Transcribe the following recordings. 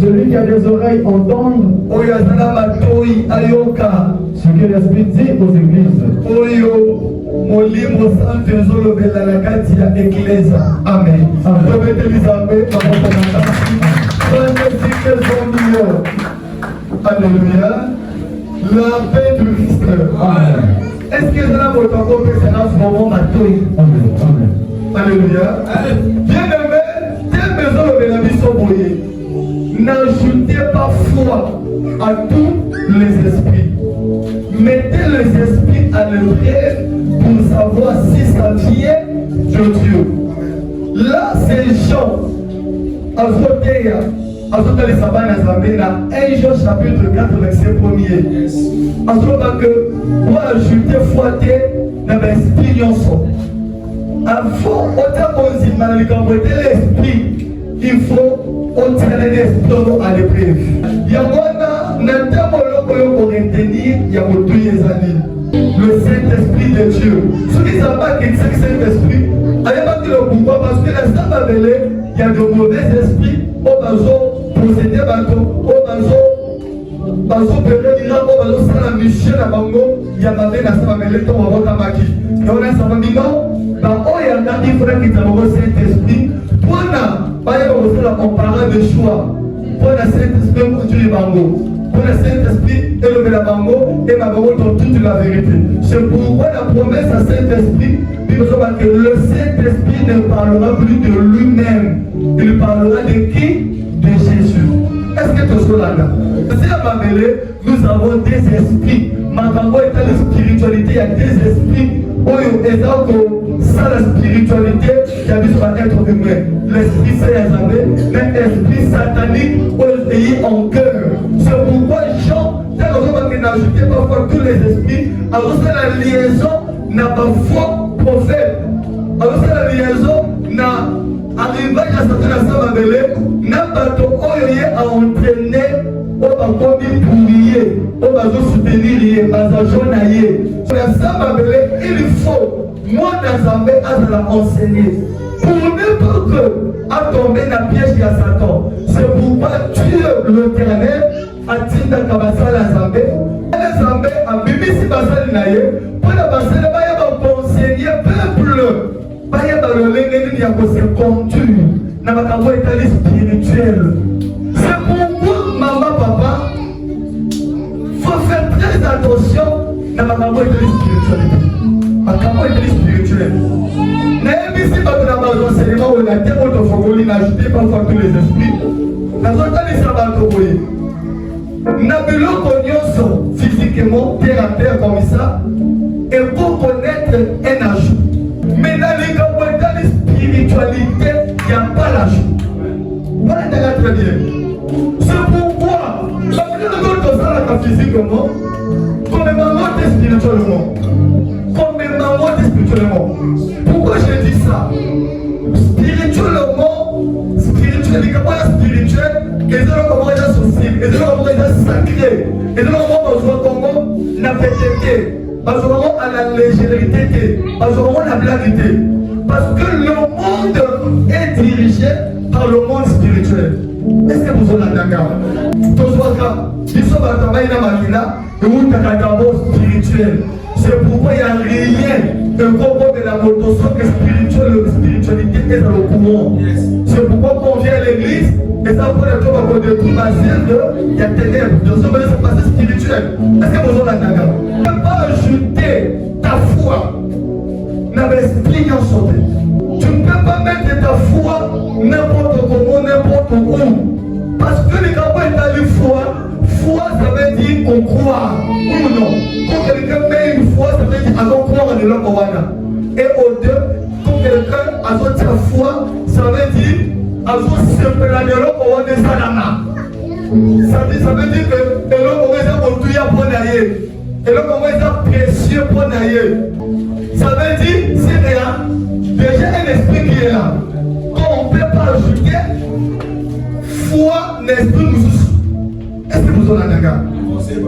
celui qui a des oreilles entende ce que l'Esprit dit aux églises. Amen. Alléluia. La paix du Christ. Amen. Est-ce que cela vaut encore que c'est un moment matin? Amen. Alléluia. Bien-aimé, telle maison de la vie sont brouillées. N'ajoutez pas foi à tous les esprits. Mettez les esprits à l'épreuve pour savoir si ça vient de Dieu. Là, c'est Jean. Azotéa. Azotéa les sabbats dans 1 Jean chapitre 4, verset 1er. Azotéa que pour ajouter foi dans l'expérience. Avant, autant qu'on dit l'esprit, il faut entraîner l'esprit à l'épreuve. Il y a le Saint-Esprit de Dieu. Ceux qui ne savent pas qu'il c'est le Saint-Esprit, allez pas dire pourquoi, parce que la salle il y a de mauvais esprits, au bazo, posséder bateau, au bazo, pérenir, au bazo, ça la mission à Bango, il y a ma vie, la salle il ton roi Kamaki. Et on a ça, on dit non, oh, il y a un frère qui t'a le Saint-Esprit, pour la, pas y avoir la comparée de choix, pour la Saint-Esprit, pour Dieu Bango. Pour le Saint-Esprit et le Bango et ma Bango dans toute la vérité. C'est pourquoi la promesse à Saint-Esprit, que le Saint-Esprit ne parlera plus de lui-même. Il parlera de qui? De Jésus. Est-ce que tu es là? Si à Babélé, nous avons des esprits. Ma Bango est à la spiritualité, il y a des esprits. Ça, la spiritualité, qui a besoin d'être humain. L'esprit Saint-Esprit, mais l'esprit satanique, est en cœur. C'est pourquoi Jean, tel que n'a ajouté parfois tous les esprits, alors c'est la liaison n'a pas faux prophète. Alors c'est la liaison n'a arrivé à Satan à Babélé, n'a pas de oeil à entraîner, au bas pourrier, au bas soutenir, au bas journailler. Sur la Babélé, il faut, moi d'Azambé, à la enseigner. Pour n'importe à tomber dans le piège de Satan. C'est pourquoi Dieu l'Éternel a dit dans Kabasala Zambé. Les Zambé a bibi si Basali Naye. Pour la Basali, il va enseigner peuple. Il va le lengue de se conduire. Dans ma cabo état spirituel. C'est pourquoi maman, papa, il faut faire très attention dans ma cabo état spirituel. Ma cabo état spirituel. Si vous avez un enseignement où la terre est n'ajoutez pas tous les esprits. La zone de l'Israël, physiquement, terre à terre comme ça, et pour connaître un ajout. Mais dans les spiritualité, il n'y a pas l'ajout. Voilà très bien. C'est pourquoi, la physiquement, comme un maman spirituellement. Pourquoi je dis ça? Spirituellement, spirituel, les capables spirituels, et de l'homme social, et de l'homme sacré, et de l'homme comment la pétété, parce qu'on à la légèreté, parce qu'on a la blaguité. Parce que le monde est dirigé par le monde spirituel. Est-ce que vous avez d'accord? Tous les cas, ils sont dans la machine, et vous avez un spirituel. C'est pourquoi il n'y a rien de propos de la motoson que spiritualité est dans le courant. C'est pourquoi quand on vient à l'église, et ça pour être comme de tout bassin, il y a ténèbres. Donc ça veut dire que c'est passé spirituel. Est-ce que vous avez d'accord? Tu ne peux pas ajouter ta foi dans l'esprit en sauté. Tu ne peux pas mettre ta foi n'importe comment, n'importe où. Parce que les capables est à foi, foi ça veut dire qu'on croit ou non. Quand quelqu'un met une foi, ça veut dire qu'on croit en l'homme. Et au deux, quand quelqu'un a sa foi, ça veut dire qu'on se peut la l'homme. Ça veut dire que l'homme est et l'homme est précieux pour naïe. Ça veut dire c'est rien. Déjà un esprit qui est là. Quand on ne peut pas ajouter foi, l'esprit nous. Est-ce que vous en avez un gars?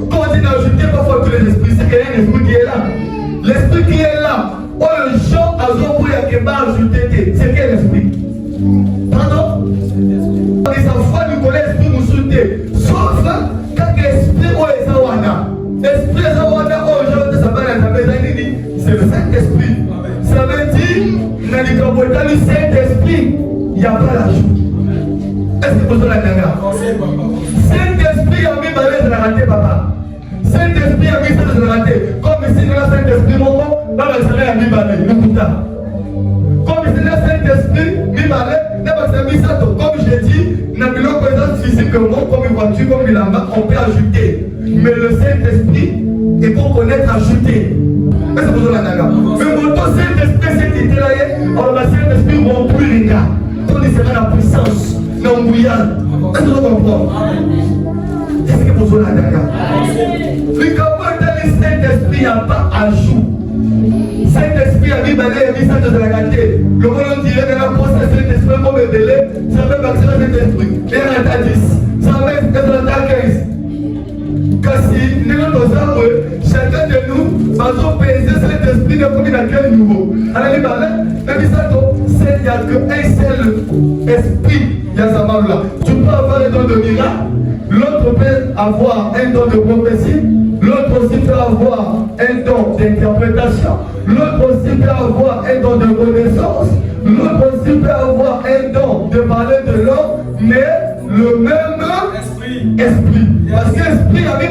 Quand on dit n'ajouter pas foi tous les esprits, c'est qu'il y a un esprit qui est là. L'esprit qui est là, oh le gens à Zobo Yakeba ajouté, c'est quel esprit? Pardon? que sa foi nous connaît l'esprit nous soutient. Sauf quand l'esprit est Zawana. L'esprit est Zawana, aujourd'hui, ça va dans la maison, c'est le Saint-Esprit. Ça veut dire, dans le Saint-Esprit, il n'y a pas l'ajout. Est-ce que vous avez la dernière? Saint-Esprit a mis balai de la raté, papa. Saint-Esprit a mis ça de la raté. Comme ici, nous avons Saint-Esprit, mon nom, dans le Seigneur a mis balai, le Kouta. Comme ici, nous avons Saint-Esprit, mis balai, dans le Seigneur a mis ça. Comme j'ai dit, nous avons une présence physique, comme une voiture, comme une lame, on peut ajouter. Mais le Saint-Esprit, il faut connaître ajouter. Est-ce que vous avez la dernière? Mais mon Saint-Esprit, c'est été là, on va Saint-Esprit remplir les gars. On sera la puissance. Non, bouillard. Est-ce que vous comprenez? Est-ce que vous avez la dernière? Le comment dans le Saint-Esprit, il n'y a pas ajout. Saint-Esprit a mis balai, a mis ça de la gâté. Le monde dirait que la poste de Saint-Esprit comme un délai, ça va maxer le Saint-Esprit. Et on a 10. Ça va être 15. Kasi, nous avons chacun de nous, va peser cet esprit de combien à quel niveau? Alors, il n'y a qu'un seul esprit, il y a sa main là. Tu peux avoir un don de miracle, l'autre peut avoir un don de prophétie, l'autre aussi peut avoir un don d'interprétation, l'autre aussi peut avoir un don de connaissance, l'autre aussi peut avoir un don de parler de l'homme, mais le même esprit. Parce que l'esprit a mis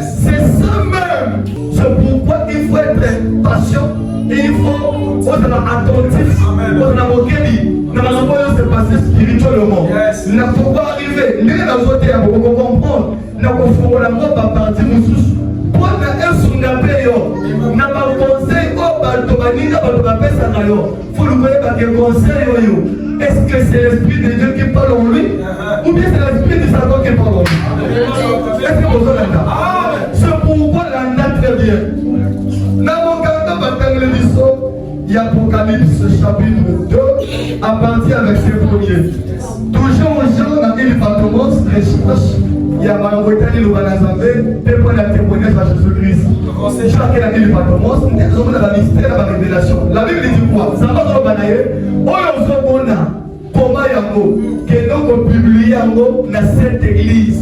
c'est ça même. C'est pourquoi il faut être patient et il faut être attentif. Nous allons se passer spirituellement. Nous ne pouvons pas arriver. Nous allons comprendre. Nous allons pas partir pour un n'a pas conseil au baltomani, n'a pas ça faut le conseil. Est-ce que c'est l'esprit de Dieu qui parle en lui ou bien c'est l'esprit de Satan qui parle en lui? Est-ce que vous avez là? C'est pourquoi la date très bien. Dans mon cas, il y a Apocalypse chapitre 2 à partir avec ses premiers. Toujours aux gens, on a mis le patromos, les cherches. Il y a Marangouetani, le Banazambé, des points de témoignage à Jésus-Christ. Chacun a mis le patromos, nous avons la mystère, la révélation. La Bible dit quoi? Ça va dans le banaye. On a comment yango que nous publié yango dans cette église.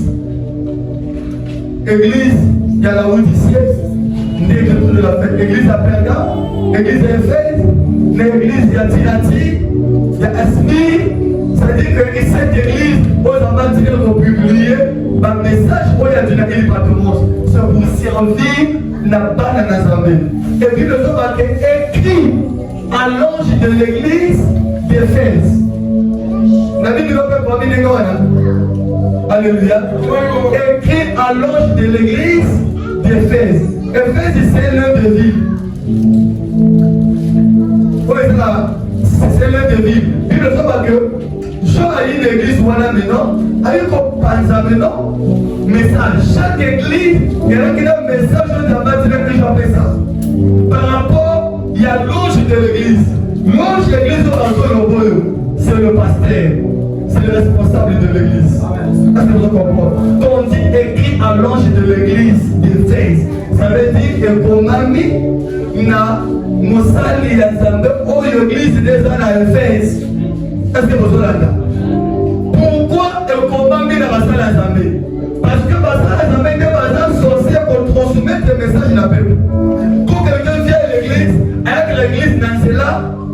Église, il y a la Odyssée, de la fête. Église à Perga, église à Éphèse, l'église de Tirati, il y a Asmi. C'est-à-dire que cette église, on va dire qu'on publié un message où il y a du Nagili Patmos. C'est pour servir la banane à Zambé. Et puis le nom a été écrit à l'ange de l'église d'Éphèse. La Bible ne peut pas dire que alléluia. Écrit à l'ange de l'église d'Éphèse. Éphèse, c'est l'un de ville. Oui, c'est l'un de ville. Puis le nom a que Jean a eu une église voilà maintenant, a eu comme panza maintenant. Message. Chaque église, il y a un message de la bâtiment que j'appelle ça. Par rapport, il y a l'ange de l'église. L'ange de l'église, c'est le pasteur. C'est le responsable de l'église. Est-ce que vous comprenez? Quand on dit écrit à l'ange de l'église d'Éphèse, ça veut dire que pour Mami, na Moussali Yazambe, ou l'église des ans à Éphèse. Est-ce que vous avez là? Pourquoi le combat mis dans la salle à Zambé? Parce que la salle à Zambé est un sorcier pour transmettre le message de la Bible. Quand quelqu'un vient à l'église, avec l'église dans cela,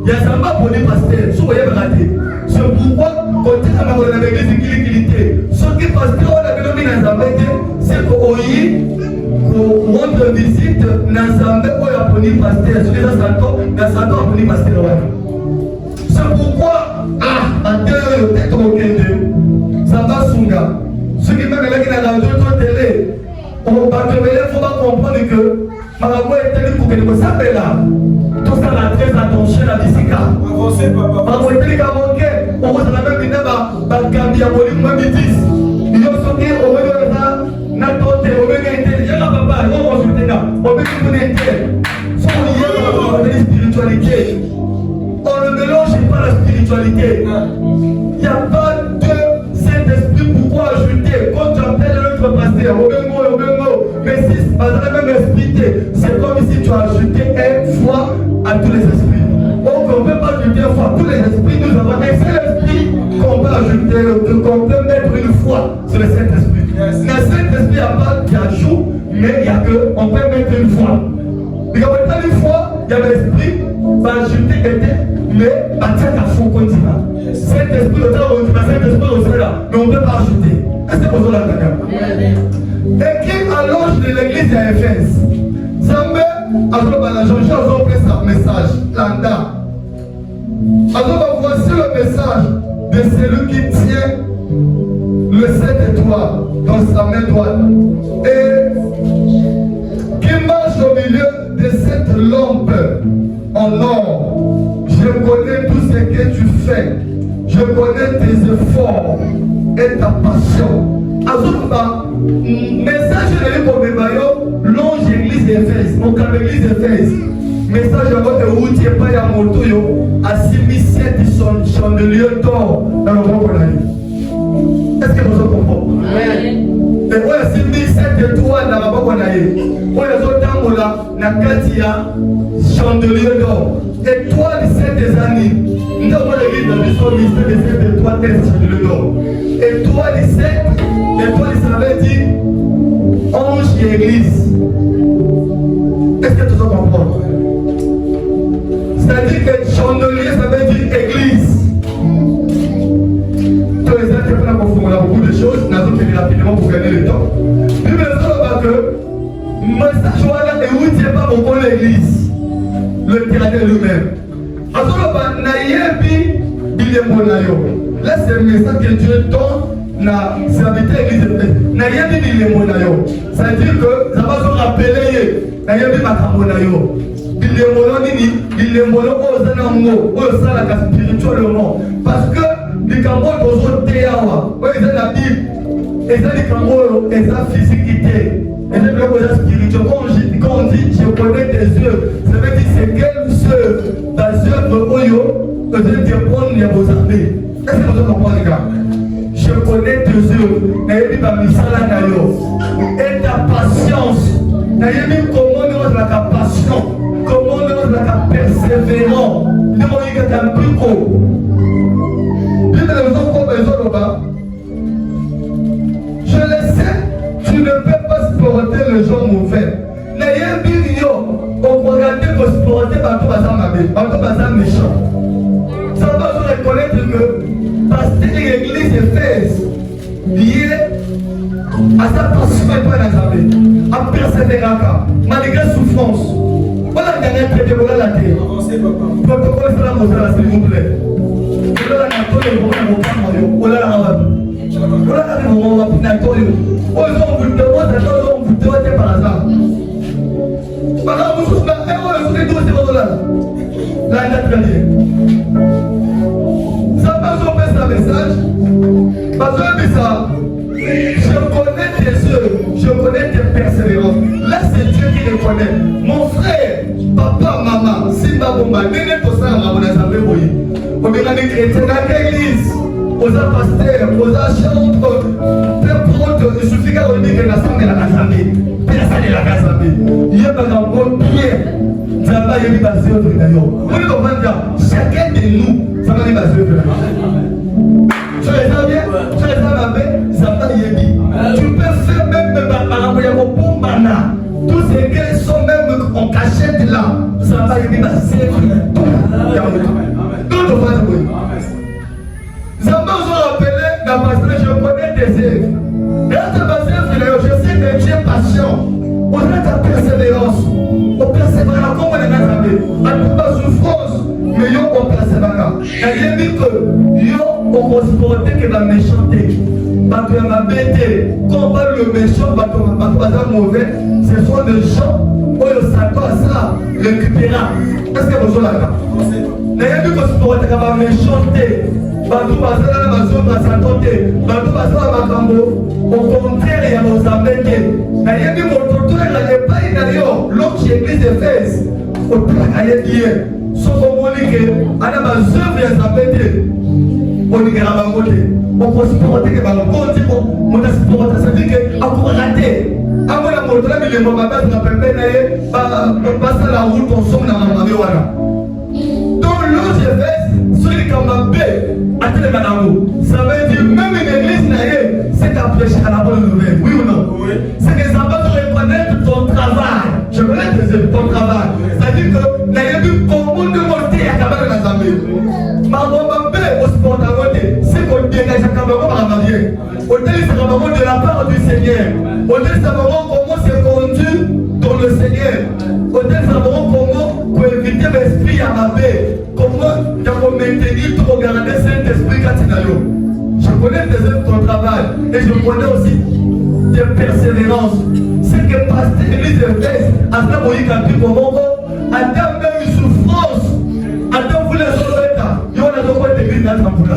il y a Zamba pour les pasteurs. Si vous voyez raté. C'est pourquoi, quand il y a l'église qui est ce qui est pasteur, on a mis dans Zambé, c'est qu'on montre visite dans Zambé où il y a pour les pasteurs. Si les gens dans Zambé pour les pasteurs. C'est pourquoi, peut-être au Kende, ça va Sunga. Ceux qui m'ont dit dans la télé, on va il faut pas comprendre que Marabou est tenu pour que nous s'appelle là. Tout ça la très attention à l'Issika. Marabou est tenu qu'à manquer, on va se la même idée, Gambia, même 10. Il y a sauté, on va dire ça, n'attendez, on va dire intelligent, papa, on va consulter là, on va dire qu'on est intelligent. Si on y est, spiritualité. On ne mélange pas la spiritualité. Il n'y a pas de Saint-Esprit pourquoi ajouter. Quand tu appelles l'autre pasteur, mais si c'est pas la même esprit, c'est comme si tu as ajouté une foi à tous les esprits. Donc on ne peut pas ajouter une foi à tous les esprits. Nous avons un seul esprit qu'on peut ajouter, qu'on peut mettre une foi sur le Saint-Esprit. Le Saint-Esprit, il n'y a pas d'ajout, mais il y a que, on peut mettre une foi. Et quand on a une foi, il y a l'esprit, va ajouter quelqu'un, mais va tirer la foi continue. Saint-Esprit, le temps où Saint-Esprit au là, mais on ne peut pas ajouter. Est-ce que vous avez la et qui allonge de l'église à Éphèse? Zambé, Jean-Jean a pris sa message, Landa. Alors voici le message de celui qui tient le 7 étoiles dans sa main droite et qui marche au milieu de cette lampe en or. Je connais tout ce que tu fais. Je connais tes efforts et ta passion. Azumba, message de l'Église longe l'église d'Éphèse, mon cas l'église d'Éphèse. Message à votre route, il n'y a pas de moto, à 67 chandeliers d'or dans le monde. Est-ce que vous comprenez? Et oui, à 67 étoiles dans le monde. Oui, les autres là, na katia chandelier d'or. Étoile 7 années. Nous avons l'église dans l'histoire mystère de 7 étoiles, chandelier d'or. Étoile 7, étoile ça veut dire ange et église. Est-ce que tout le monde comprend? C'est-à-dire que chandelier, ça veut dire église. Tous les interprètes on a beaucoup de choses, nous allons finir rapidement pour gagner le temps. Mais maintenant, que message voilà et où tu n'es pas pour l'église, l'éternel lui-même. Alors, naïebi, il est mon aïe. Là, c'est le message que Dieu donne na serviteur église. Naïebi, il est mon aïe. C'est-à-dire que ça va se rappeler, naïebi, ma camonaïo. Il est mon spirituellement. Parce que les Cambodges sont théâtres. Ils ont la Bible. Ils ont les Cambodges, ils ont physiquité. Ils ont le spirituel. Quand on dit je connais tes œuvres, ça veut dire c'est quelles œuvres, les œuvres, que Dieu te prend les vos amis. Est-ce que vous comprenez, les gars? Je connais tes œuvres. Et ta patience. Comment nous avons la passion? Comment nous sommes persévérants? Nous avons eu un pico. Je le sais, tu ne peux pas supporter les gens mauvais. N'ayez pas on regarde que supporter Bato Bazar méchant. Ça va se reconnaître que parce que l'église Éphèse liée à sa passion et pas la à persévérer malgré souffrance. Voilà le dernier traité, voilà la terre. Protocole de la Moselle, s'il vous plaît. Voilà la Nathalie, voilà la voilà la Nathalie. On vous demande par hasard. Par exemple, vous souffrez tous ces mots-là. La Nathalie. Ça passe au fait un message. Parce que ça, je connais tes œuvres, je connais tes persévérances. Là, c'est Dieu qui les connaît. Mon frère, papa, maman, Simba Bomba, Néné Tosa, Ramona Zambéboyi. On est dans les chrétiens dans l'église, aux pasteurs, aux chantres, il suffit qu'on dise que la sang de la Kazambé, personne de la Kazambé. Il y a pas d'encore Pierre, Zamba y a des œuvres d'ailleurs. Vous ne comprenez pas, chacun de nous, ça va des œuvres. Tu les as bien, tu les as bien, Zamba y a dit. Tu peux faire même tous ces gars sont même en cachette là. Zamba y a dit, c'est tout. Tout au fait, oui. Zamba vous a rappelé, la pasteur, je connais tes œuvres. Et là, je sais que tu es patient. On a ta persévérance. On persévérera comme on est dans la toute la souffrance. Mais on persévérera. Et j'ai dit que on va supporter que la méchanceté. Parce que ma bête, quand on parle le méchant, parce que mauvais, ce sont des gens où le Satan a ça récupéra. Est-ce que vous avez là? N'ayez vu que supporter que la méchanceté. Bato basala na bazonga santote, bato basala makambo, au contraire ya mozambeke. Na yebi mototo la epai na yo, l'autre église d'Éphèse, au plakaye bien. Soko monike, ana bazœuvre ya zambeke. Onikera bangote. On peut supporter que bangote, on a supporter, ça veut dire que encore raté. Amona mototo la bilembo babas na pembe na ye, ba passa la route ensemble na mambe wana. Donc l'autre Éphèse, celui Ça veut dire même une église c'est qu'à prêcher à la bonne nouvelle. Oui ou non? Oui. C'est que ça va te reconnaître ton travail. Je connais ton travail. C'est-à-dire que n'ayez vu comment de monter à Kabbalah dans l'Assemblée. C'est qu'on dégage à Kabbalah par la mariée. Hôtel, c'est vraiment de la part du Seigneur. Hôtel, c'est vraiment comment c'est conduit dans le Seigneur. Hôtel, c'est vraiment comment pour éviter l'esprit à ma paix. Comment il faut maintenir tout regarder Saint-Esprit quand il a eu. Je connais tes œuvres, ton travail. Et je connais aussi tes persévérances. C'est que pasteur l'église de Fès, à ce moment-là, il a pu comment attends même une souffrance. Attends, vous les autres, il y a quoi d'église dans le Tampoula.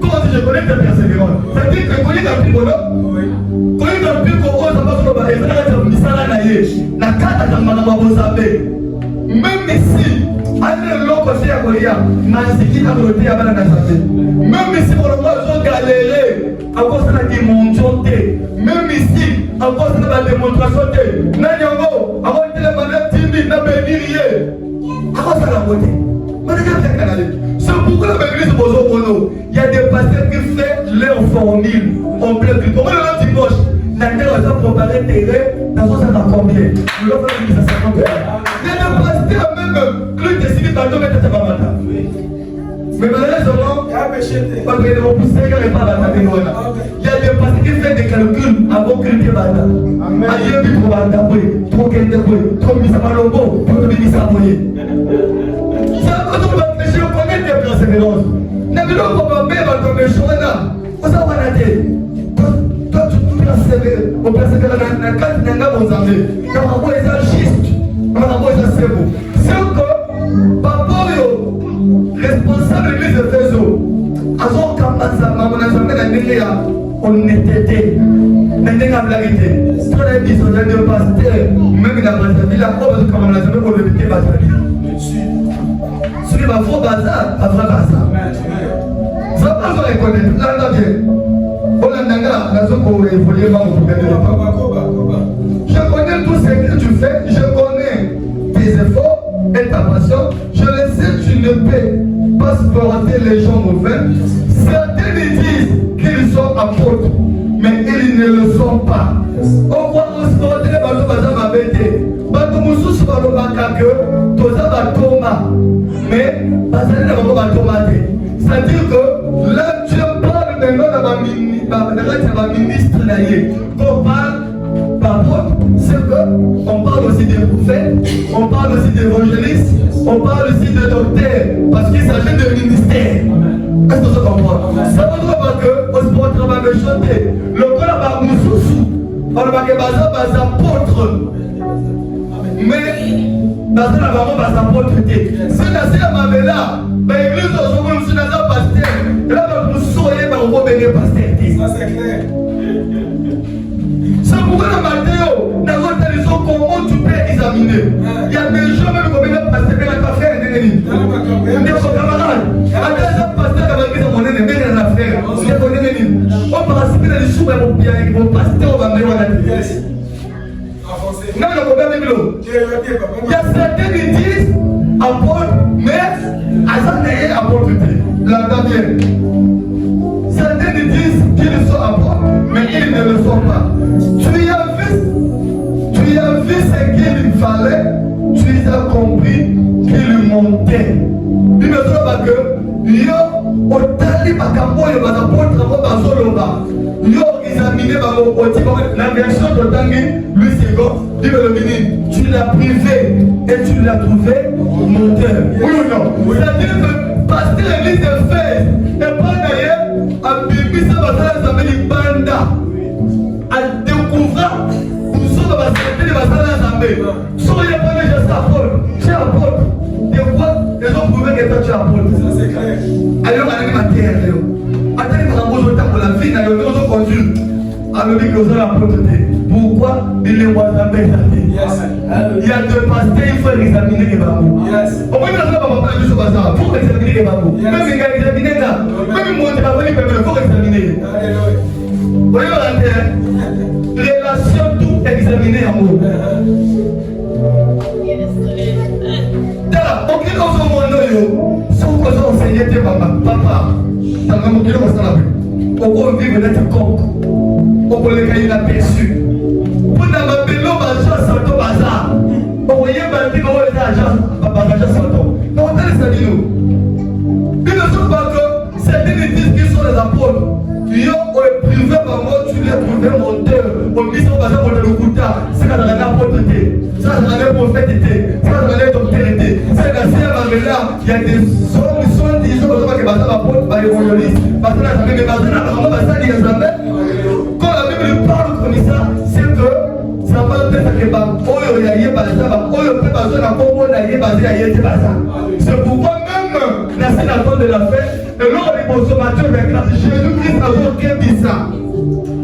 Comment si je connais tes persévérances? C'est-à-dire que quand il a pu comment? Quand il a pu comment ça passe au bas, et ça a été ça là, la carte à la même ici, avec le long côté à Korea, Maziki a voté à la même ici, pour le moment, ils ont galéré à cause de la démonstration. Même ici, à cause de la démonstration. Nanyango, avant de la manette timide, n'a pas rien. À cause de la beauté. C'est pourquoi l'église Bozo Bono, il y a des pasteurs qui font leur formule en plein but. Comment le dimanche, la terre va préparer terrain, dans son sac à combien? Le lot va dire ça 50 000. Il y a des pasteurs même, qui décident de mettre sa maman. Mais malheureusement, il y a des pasteurs qui font des calculs avant que le bata. Aïe, il faut bata, trop qu'elle trop mis à malombo, trop mis à moyer. Je connais tes persévérances. N'a vu l'autre comme un bébé dans le choix. Vous avez raté. Toi, tu persévères. On persévère dans la carte d'un gars aux amis. Quand on voit les archistes, on va voir les cerveaux. C'est que, papa, responsable de l'église de Fézo, à son campagne, on a jamais la négligé. On était. Maintenant, la vérité. Ce qu'on a dit, c'est que le pasteur, même il a pas de la preuve de comment on a jamais relevé la vie. Ce qui va faire bazar, va faire bazar. Ça va se reconnaître. Là, là, bien. On a je connais tout ce que tu fais, je connais tes efforts et ta passion. Je le sais, tu ne peux pas supporter les gens mauvais. Certains disent qu'ils sont apôtres, mais ils ne le sont pas. On voit nous supporter les bateaux bazar ma bête. Bateau moussous sur le bacaque, tout ça va tomber. Mais bazar ne va pas tomber. C'est-à-dire que là, tu parles maintenant dans ma ministre. On parle d'apôtres, c'est qu'on parle aussi des prophètes, on parle aussi d'évangélistes, on parle aussi de docteurs, parce qu'il s'agit de ministère. Est-ce que tu comprends? Ça veut dire que on se peut travailler chanter. Le corps va nous sous, on va que les apôtres. Mais dans la maman va s'apporter. C'est la là, l'église aujourd'hui, c'est la pasteur. Là, nous soyez dans le bénéfice pasteur. Ça c'est clair. C'est pourquoi le matin, dans notre télévision, comment tu peux examiner? Il y a des gens même qui viennent passer avec ta frère. Des camarades. Avec un pasteur qui va dire mon ennemi, mais la frère. On participe dans les sous, on pasteur, on va mettre la tête. Non, le problème est là. Il y a certains qui disent apôtre, mais à ça n'est apôtre. La dame. Certains qui disent qu'ils sont apôtres, mais ils ne le sont pas. Tu as vu ce qu'il fallait, tu as compris qu'il montait. Il ne faut pas que yo otali makambo yo bazapôtre ngo bazoloba. Yo examiné la version de Tanguy, Louis II, dit le ministre, tu l'as privé et tu l'as trouvé monteur. Oui ou non? C'est-à-dire que pasteur l'église de Fès et pas d'ailleurs à Bibi ça va faire ça veut dire banda. À découvrir pour ça va sortir les basses à l'Assemblée. Soyez pas les gens apôtres, tu es apôtre. Des fois, les gens pouvaient que toi tu es apôtre. Ça c'est clair. Alors on a mis ma terre. Attendez pour la vie, dans le conduit. Alors dit que vous avez apôtre. Pourquoi il est moins amélioré? Il y a deux pasteurs, il faut examiner les babous. Au moins, il ne faut pas parler de ce bazar. Il faut examiner les babous. Même il y a examiné là. Même moi, je ne il faut examiner. Vous voyez la terre? Relation tout examiner en haut. Aucune chose au monde, si vous causez au Seigneur, était papa. Dans le monde, on s'en a vu. On peut vivre d'être coq. On peut les gagner l'aperçu. Pour n'a pas payé l'agent sans ton bazar. On va y avoir des agents, papa, agent sans ton. Non, on a les amis. Ils ne sont pas que certains disent qu'ils sont les apôtres. Ils ont privé par moi, tu les privé monteur. On dit son bazar pour le couta. C'est quand on a l'apôtre. Ça, c'est la prophète. Ça, c'est la docteur. C'est la sœur là. Il y a des hommes qui sont des gens qui sont apôtres, par évangélistes. Parce que là, ça fait des bazars. Quand la Bible parle comme ça, c'est que ça va peut-être que Oyo ya yé bazar, Oyo peut bazar na Congo na yé bazar ya yé bazar. C'est pourquoi même la sénateur de la fête, et lors des consommateurs avec la Jésus-Christ a aucun bizarre.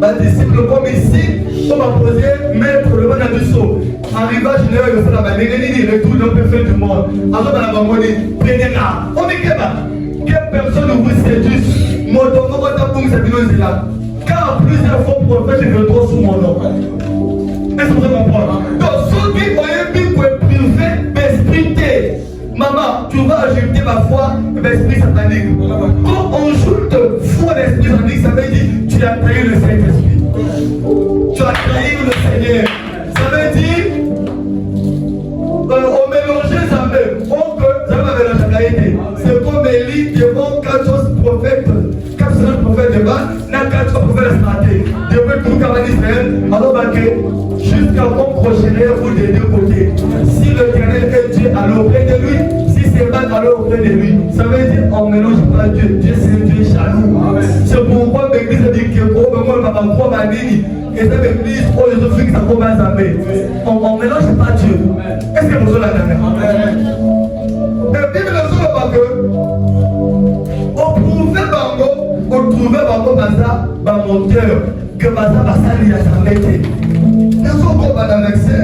Les disciples comme ici, on va poser maître le bon abisso. Arrivage général de la banane, retour d'un peu fait du monde. Alors dans la banane, prenez-la. On dit que personne ne vous séduise. Mon don, on va t'apprendre cette vidéo là. Car plusieurs fois prophètes, je me trouve sous mon nom. Est-ce que vous comprenez? Donc, ceux qui ont un but privé, m'expliquer. Maman, tu vas ajouter ma foi, l'esprit satanique. Quand on joute foi l'esprit satanique, ça veut dire tu as trahi le Saint-Esprit. Tu as trahi le Seigneur. Ça veut dire on mélangeait ça même. On peut, ça va mélanger la qualité. C'est comme Élie devant 14 prophètes. 14 prophètes de bas, n'a 4 prophètes de santé. Devant tout le Israël, alors jusqu'à mon prochain vous des deux côtés. Si le Éternel est Dieu, alors auprès de lui. Si c'est mal, alors auprès de lui. Ça veut dire on ne mélange pas Dieu. Dieu c'est un Dieu jaloux. C'est pourquoi l'église dit que moi, ma croix m'a dit. Et cette église, les autres filles, ça commence à faire. On ne mélange pas Dieu. Est-ce que vous avez la dernière? La Bible ne dit pas que on trouvait Bango Baza, monteur, que Baza va salir à sa métier. Nous sommes comme dans le verset,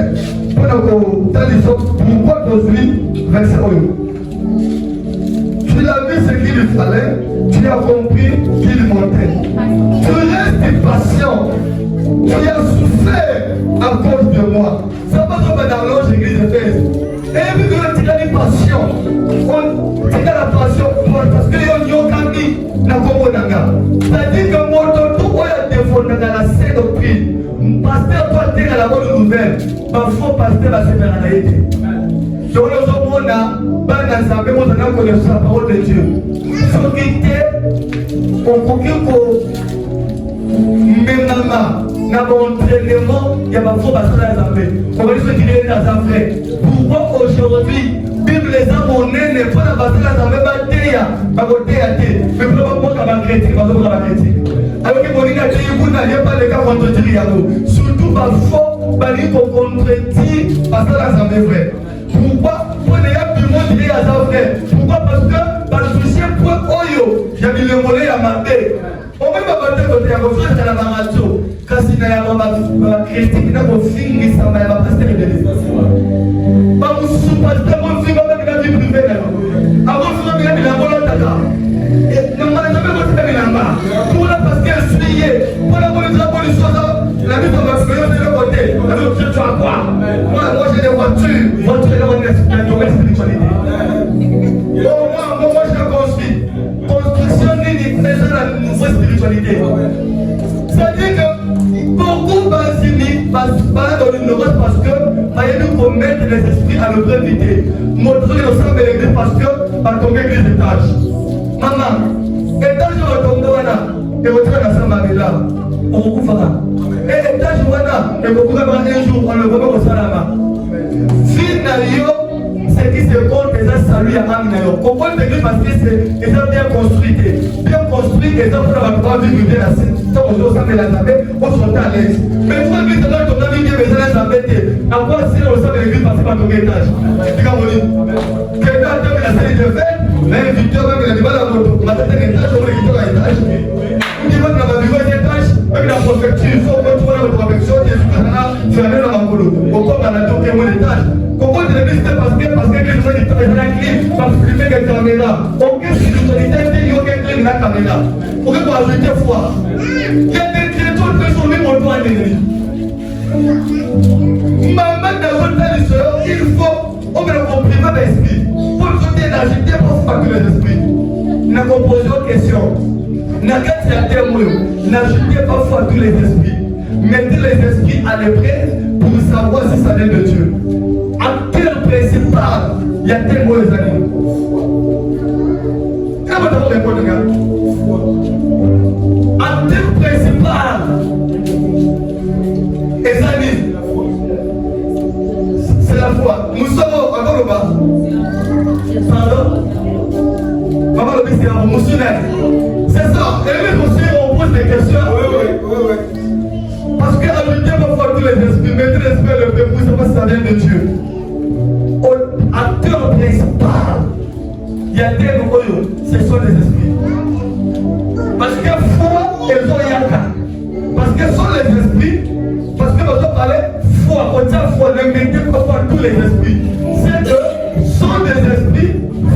pourquoi aujourd'hui, verset 1. Tu l'as vu ce qu'il fallait, tu as compris qu'il montait. Tu restes patient, tu as souffert à cause de moi. Ça va pas dans l'ange église de Fès. Et vu que tu as des passions, tu as la passion parce que tu as cambi na Congo Nanga. C'est-à-dire que mon tonton a défendu dans la scène doctrine. Pasteur, toi, tu es dans la bonne nouvelle. Un faux pasteur va se faire analyser. Donc, nous sommes là, nous avons connaissance la parole de Dieu. Ce qui était, on peut même maman, dans mon entraînement, il y a un faux pasteur dans la zambé. On va dire ce qu'il est dans la zambé. Pourquoi aujourd'hui, Bible les hommes, on n'est pas dans la zambé, mais pour le moment, on va critique, on va critique. Alors que mon ina dit vous n'allez pas les cas contredire surtout parfois bali pour contredire parce que la ça est vrai. Pourquoi pour les gens du monde dire ça vrai? Pourquoi parce que par souci pour oyo j'ai mis le mollet à ma tête. On va pas battre côté à votre frère dans la radio. Quand il y a ma critique dans vos films ça va passer de l'esprit. Pas vous sous pasteur mon film avec la vie privée là. Avant vous avez la volonté là. Et non mais jamais vous savez là-bas. Pour la parce qu'elle suit pour la bonne police la vie va se faire de l'autre côté. Alors tu as quoi? Moi j'ai des voitures dans la spiritualité. Moi je construis. Construction n'est pas la nouvelle spiritualité. C'est-à-dire que beaucoup passent dans l'ignorance parce que nous commettre les esprits à notre invité. Montrer le sang de l'église parce que va tomber l'église d'étage. Maman, étage va tomber là. Et votre ensemble est là. On vous fera. Et étage voilà. Et vous pouvez prendre un jour, on le voit au salama. Finalement, ce qui se compte, c'est un salut à Aminayo. Pourquoi l'église parce que c'est bien construit. Bien construit, et ça, on va vivre bien la scène. Ça, on se sent la tapée, on se sent à l'aise. Mais toi, l'église, là, ton ami vient besoin de la tapée. À quoi c'est au sein de l'église parce que pas ton étage? Tu vas mourir. Quelqu'un qui a la scène de fête, l'invité, même, il a du mal à moto. Ma tête est étage, on va l'éviter à l'étage. Qui va dans la bureau d'étage, avec la préfecture, il faut retrouver la préfecture, il y a dans la boulot. Pourquoi dans la tour témoin d'étage? Pourquoi tu l'église parce que l'église est la clé, parce que tu fais la caméra. Aucune spiritualité, il y a aucun clé de la caméra. Pourquoi tu as ajouté foi? Il y a des clés, tout le monde sur mon doigt à l'église. Maman dans votre temps, il faut, on me le comprime à l'esprit. Pour le soutenir, l'agiter pour faire les esprits. n'a pas posé aux questions. N'a qu'à traiter moi. N'ajoutez pas foi à tous les esprits. Mettez les esprits à l'épreuve pour savoir si ça vient de Dieu. Acteur principal, il y a des mots les amis. Comment t'as fait pour le gars? Acteur principal, les amis, c'est la foi. Nous sommes encore le bas. Pardon? Maman le dit c'est un émotionnel. C'est ça. Et les aussi on pose des questions. Oui. Parce que la vérité va voir tous les esprits. Mettez l'esprit le fait pour savoir si ça vient de Dieu. Acteur principal, il y a des mots, ce sont les esprits. Parce que foi, elles ont yaka. Parce que ce sont les esprits. Parce que nous avons parlé foi. On dit foi, ne mettez pas foi à tous les esprits. C'est que sont des esprits,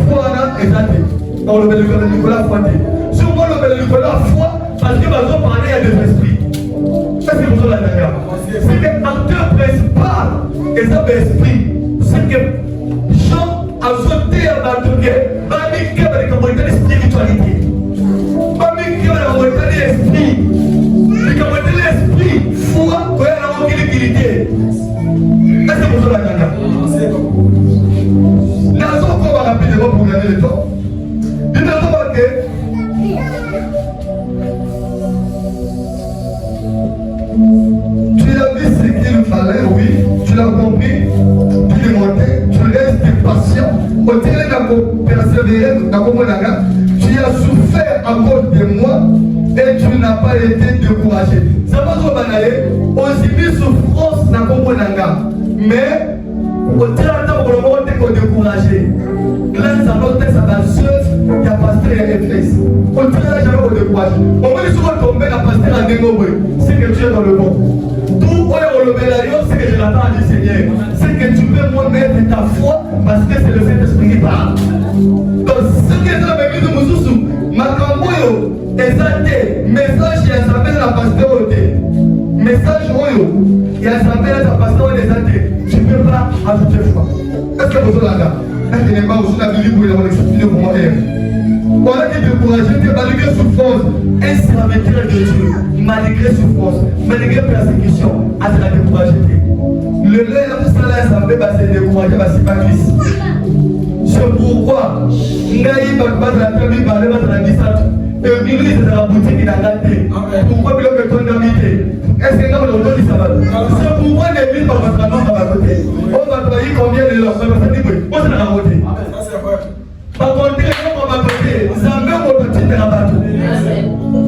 foi et athée. Dans le Nicolas Foité. Sur moi, le Nicolas foi, parce que nous avons parlé, il y a des esprits. Ça, c'est pour ça la dernière. C'est que l'acteur principal, et ça, l'esprit, c'est que Jean a sauté à Batoké, Bamike avec la communauté de spiritualité. Bamike avec la communauté d'esprit. La communauté de l'esprit, foi, pour la tranquillité. Ça, c'est pour ça la dernière. Là, on va rapidement pour gagner le temps. Il ne faut pas que tu as vu ce qu'il fallait, oui, tu l'as compris, tu l'es monté, tu restes patient, au terrain de persévérer, tu as souffert à cause de moi et tu n'as pas été découragé. Ça va se banaler, aussi bien souffrance n'a pas mais au terrain de découragé. Là, ça va être sa passeuse, il y a pasteur et réflexe. Au terrain jamais au découragé. Au moins, ils sont tombés la pasteur à Négoé, c'est que tu es dans le bon. Tout c'est que je l'attends du Seigneur. C'est que tu peux moi mettre ta foi parce que c'est le Saint-Esprit qui parle. Donc, ce que je veux dire de Moussou, ma camboyo, exacté, message, il y a sa mère la pasteur au thé. Message, il y a sa mère la pasteur au thé. Tu ne peux pas ajouter foi. Est-ce que vous êtes là? Est-ce que vous n'avez pas aussi la Bible pour l'expliquer pour moi? On a été découragé, malgré souffrance, un serviteur de Dieu, malgré souffrance, malgré persécution, à la découragé. Le lait, la personne ça fait passer découragé, c'est pas Christ. C'est pourquoi, Naï va battre la famille, va aller battre la distance. Et l'église de la boutique, il a gâté. Pourquoi il a fait ton amitié? Est-ce que nous avons dit ça va? C'est pourquoi l'église va battre la main à côté. On va travailler combien de l'heure? On va faire des bruits. On s'en a raconté. Par contre, on va côté, ça me fait mon petit bateau.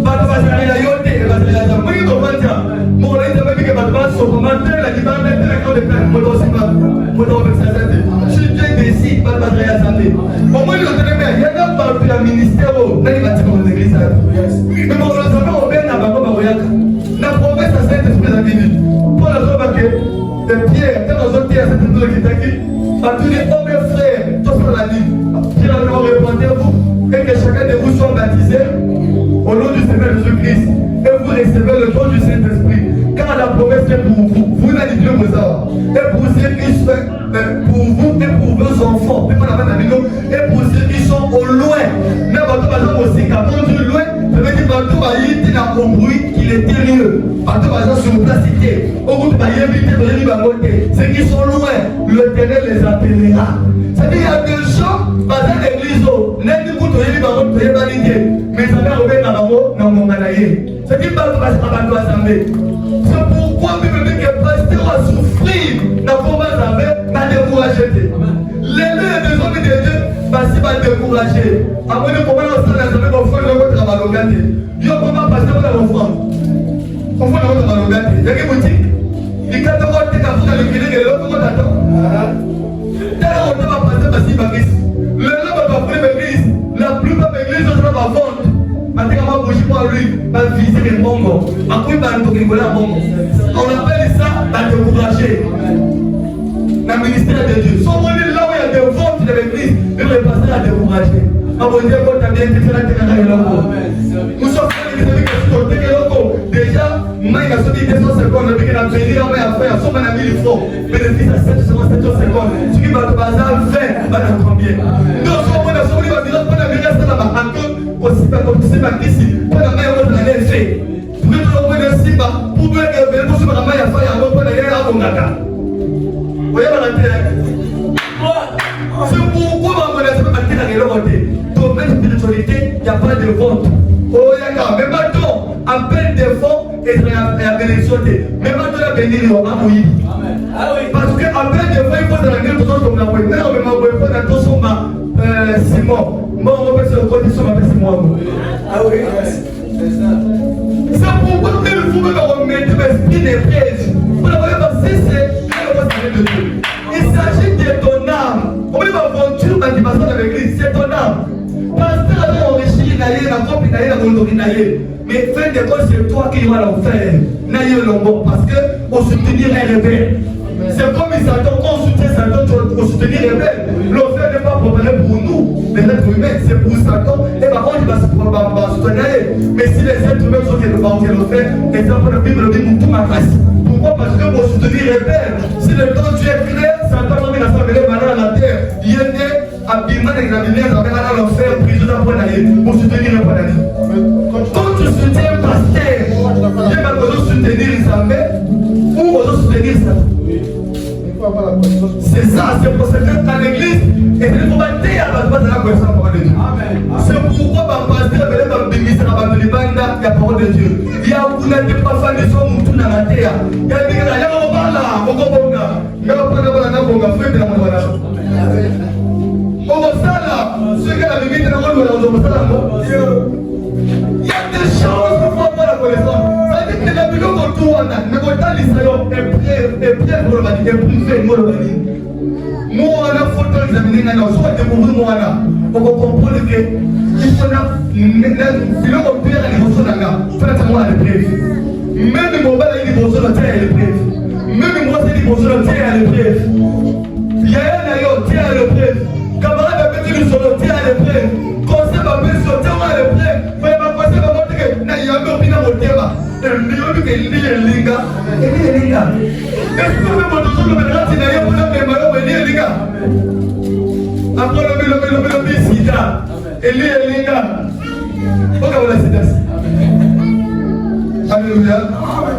Bateau va se faire yoté, va se faire oui, on va dire. Mon lait, ça veut dire que bateau va se commenter, la qui va mettre la corde de plein, mon dos, c'est pas, mon dos, c'est ça. Je suis bien décidé, pas de batterie à santé. Au moins, il y a un bateau, il y a un ministère, là, il va dire qu'on est église. Mais mon lait, ça veut on vient à Bako Baroyaka. La promesse à Saint-Esprit a dit, pour la zone baquet, de Pierre, dans la zone Pierre, c'est tout le qui t'a dit, à tous les hommes et frères, tous sur la ligne. Répondez-vous et que chacun de vous soit baptisé au nom du Seigneur Jésus-Christ et vous recevez le don du Saint-Esprit. Car la promesse est pour vous, vous n'allez plus vous avoir. Et pour ceux qui sont pour vous et pour vos enfants, et pour ceux qui sont au loin, mais bateau aussi, quand on dit loin, ça veut dire bateau va y être au bruit qu'il était lieu. Bateau va sur place cité, au bout de la éviter de l'île. Ceux qui sont loin, l'Éternel les appellera. C'est-à-dire qu'il y a des gens, dans l'église, n'est-ce pas mais ça va revenir dans mon ganaïe. C'est-à-dire que c'est pourquoi Bible dit que le pasteur a souffert dans le combat n'a découragé. L'élu est des hommes de Dieu, parce qu'il va décourager. Après le combat, on s'en a jamais offert le vote à Malogate. Il y a un combat pasteur dans l'offrande. On fait le vote à Malogate. Il y a une boutique. Il y a un vote qui a fait le killing et l'autre vote attend. La plupart des églises sont à vendre. Maintenant, on va bouger pour lui, va viser les bongos. Après, on va appelle ça la décourager. Le ministère de Dieu. Son monde là où il y a des ventes de l'église, il est passé à décourager. Nous sommes déjà, il y a 250, il y a francs. Bénéfice à 750. Ce qui va te passer à 20, va combien? Nous sommes simba kisi mpona mai yango ezala na efe pourquoi tolomona simba pour bele kosomaka mai ya fa yango mpona ye abongaka oyebaka te c'est pourquoi bamonasi batekaka eloko te domaine spiritualité ya pas de vente oyaka même baton appel de fonds ya bénédiction te même baton ya bénir yo amoyibi parce que appel de fonds il faut zala ngeli tozosomna boye ndenge omema boye mpona tosomba Simon moi on va faire ce côté sur ma Simon c'est pourquoi il faut que l'on mette l'esprit des prêtres pour avoir passé c'est il s'agit de ton âme on va aventure dans dimension de l'église c'est ton âme pasteur avait enrichi naïe la copie naïe la mondori naïe mais fin de compte c'est toi qui vas l'enfer naïe l'ombo parce que on soutenir un rebelle c'est comme il s'attend qu'on soutient Satan pour soutenir les rebelles l'enfer n'est pas préparé pour nous les êtres humains c'est pour Satan et par contre il va soutenir mais si les êtres humains sont qu'ils vont l'enfer et ça pour la Bible dit tout ma grâce pourquoi parce que pour soutenir les rebelles si le temps Dieu est clair Satan va venir s'amener maintenant à la terre il est né habillement examiné à l'enfer prison pour soutenir les rebelles quand tu soutiens un pasteur il va besoin soutenir Isabelle ou besoin soutenir Satan. C'est ça, c'est pour ça que dans l'église, et il faut battre à la base de la connaissance de la parole de Dieu. C'est pourquoi ma pasteur va bénir la parole de Dieu. Il y a un peu de pas fan de son mouton dans la terre. Il y a des gens qui ont là, on comprend. Il y a pas de frère de la monnaie. On va ça là, ceux qui ont la limite de la monnaie, on va ça là. Il y a des choses pour avoir la connaissance. Ça veut dire que la vidéo qu'on tourne, mais quand on lit ça, et bien pour le bani, et privé pour le bani. Moi, on a photo examiné, on a découvert moi là. On comprend que il faut la vidéo qu'on perd à l'émotion là, faut moi à l'épreuve. Même mon bal est l'émotion là, tiens à l'épreuve. Même moi c'est l'émotion là, tiens à l'épreuve. Il y a un ailleurs, tiens à l'épreuve. Camarade a pété le solo, tiens à l'épreuve. Conseil va péter sur tiens à l'épreuve. Mais ma conseil va montrer que n'a y a un peu de motema. Est-ce que même mon dossier me verra si d'ailleurs vous avez mal au venir, les gars? Après le sida, les gars. Pourquoi vous la sida? Alléluia.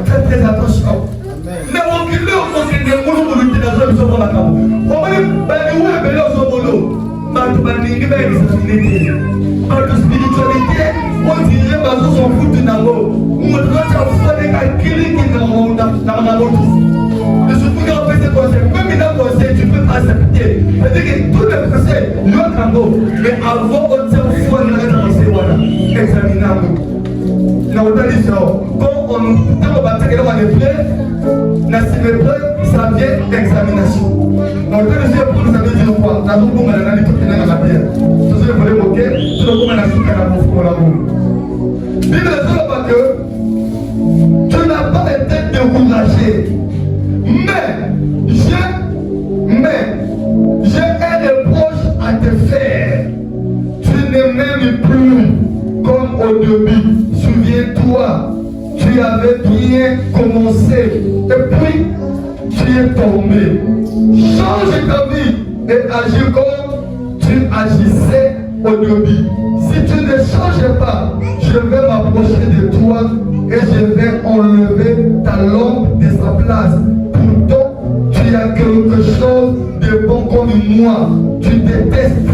Faites très attention. Ne manquez pas au conseil des moulons pour l'utilisation de ce moment-là. On va dire, où est le solo? Notre spiritualité, on dirait que son foot n'amo. On doit faire des calculs qui n'ont pas de ce que on fait ces conseils. Même dans le conseil, tu peux accepter. C'est-à-dire que tous les conseils, l'autre n'amo. Mais avant, on tient foi dans le conseil. Voilà. Examinez-nous. Quand on va faire des ça vient d'examination. Donc, le Dieu pour nous avez dit quoi? Nous avons beaucoup de la terre. Nous avons voulu moquer, nous avons beaucoup de la Bible ne dit pas que tu n'as pas été découragé. Mais j'ai un reproche à te faire. Tu ne m'aimes plus comme au début. Souviens-toi, tu avais bien commencé. Et puis, tu es tombé. Change ta vie et agis comme tu agissais au début. Si tu ne changes pas, je vais m'approcher de toi et je vais enlever ta lampe de sa place. Pourtant, tu as quelque chose de bon comme moi. Tu détestes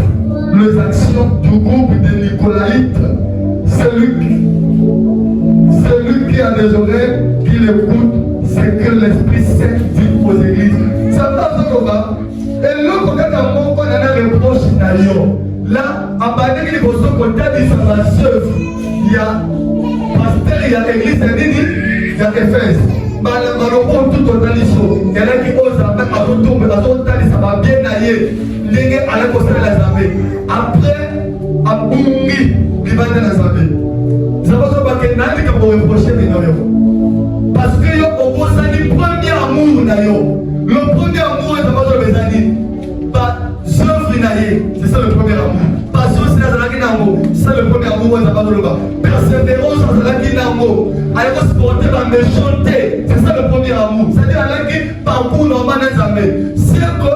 les actions du groupe de Nicolaïtes. Celui qui a des oreilles, qui l'écoute, c'est que l'Esprit Saint dit aux églises. Ça passe au bas. Et l'autre côté, on a un reproche d'ailleurs. Là, à partir de l'émotion, quand tu as dit ça va s'œuvre, il y a pasteur, il y a l'église, il y a Éphèse. Malheureusement, tout autant de choses. Il y en a qui osent à retourner, à ça va bien aller. Les gars, à la construire la Zambie. Après, à Boumi, il va dans la Zambie. Ça va se passer que n'a pas pour reprocher les noms. Parce que yo au le premier amour na yo. Le premier amour est d'abord les années. Pas œuvre naïe, c'est ça le premier amour. Passion c'est la amour, c'est le premier amour est d'abord le bas. Persévérance c'est la amour. Allez vous supporter la méchanceté, c'est ça le premier amour. C'est-à-dire la qui parcours normal des amis. C'est que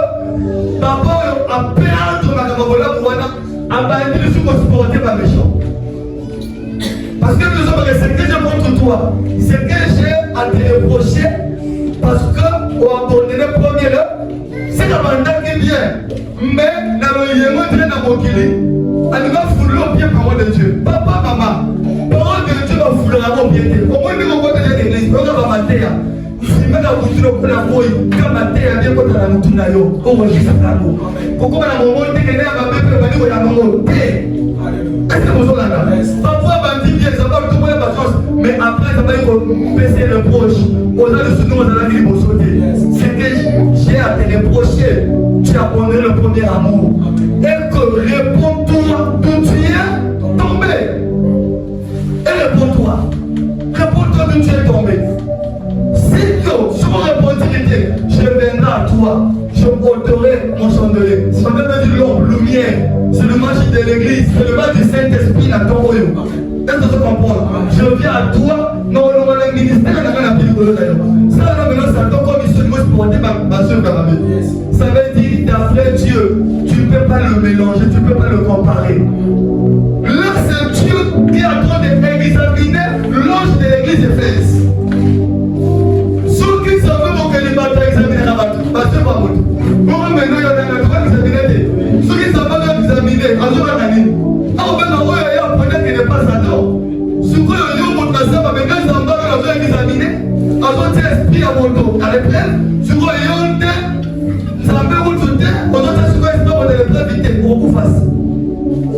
papa a perdre ma camarade pour à bannir le supporter la méchant. ce que je montre toi, ce que j'ai à te reprocher, parce qu'on a abandonné premier là, c'est la mandat qui vient. Mais dans le yémo de la mokili, elle va fouler au pied parole de Dieu. Papa, maman, parole de Dieu va fouler au pied. Au moins, nous avons de l'église, on va mater. Si même la bouture pour la boy, comme mater, elle vient contre la moutunayo, on va juste à la mou. Pourquoi la maman est née à ma bébé, elle va dire la maman, est-ce que vous avez parfois, elle dit bien, ça va tout le monde, mais après, ça va être baisser le proche. On a le soutien, on a la vie de sauter. C'est que j'ai à te reprocher. Tu as abandonné le premier amour. Et que réponds-toi d'où tu es tombé. Et réponds-toi. Réponds-toi d'où tu es tombé. Si sur mon responsabilité, je viendrai à toi. Je porterai mon chandelier. Ça veut dire l'ombre, lumière. C'est le magie de l'église. C'est le magie du Saint-Esprit dans ton royaume. Est-ce que tu comprends? Je viens à toi. Non, le ministère n'a rien à dire de d'ailleurs. Ça, là, maintenant, ça donne comme il se porter ma soeur dans ma vie. Ça veut dire, d'après Dieu, tu ne peux pas le mélanger, tu ne peux pas le comparer. Là, c'est Dieu qui est en train d'examiner l'ange de l'église Éphèse. Ceux qui savent que les batailles examinent la bataille, c'est pas bon. Pour maintenant, il y a un droit d'examiner. Ceux qui savent pas examiner, à ce moment-là, on va nous envoyer à prendre qu'il n'est pas Satan. Ce que le lion ça va maintenant, ça va examiner. Alors, tu es esprit à mon dos, à l'épreuve. Ce que le lion ça va vous tout on doit se faire pour l'épreuve vite, pour vous face.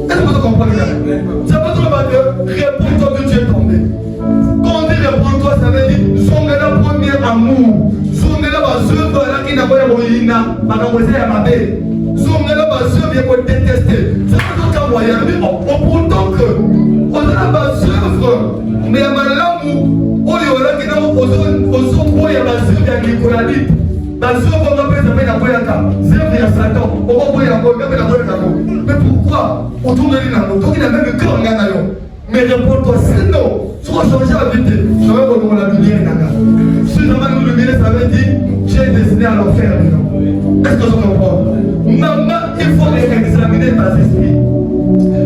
Est-ce que vous comprenez ça? Ça va trop mal de réponds-toi que tu es tombé. Quand on dit réponds-toi, ça veut dire son premier amour. Son œuvre là qui n'a pas eu ma belle. Son œuvre vient pour détester. Ça va tout envoyer. Pourtant que on a ma œuvre, mais à ma l'amour, on y aura qui n'a pas posé à ma œuvre à Nicolas. La œuvre on appelle ça la boyaka. C'est à Satan. On va boyer encore, on va boyer encore. Mais pourquoi on tourne les langues? Donc il a même le cœur en gagnant. Mais réponds-toi, sinon, tu vas changer la vie. Ça va vous la lumière. Si ça va nous lumière, ça veut dire tu es destiné à l'enfer. Est-ce que tu comprends? Maman, il faut examiner tes esprits.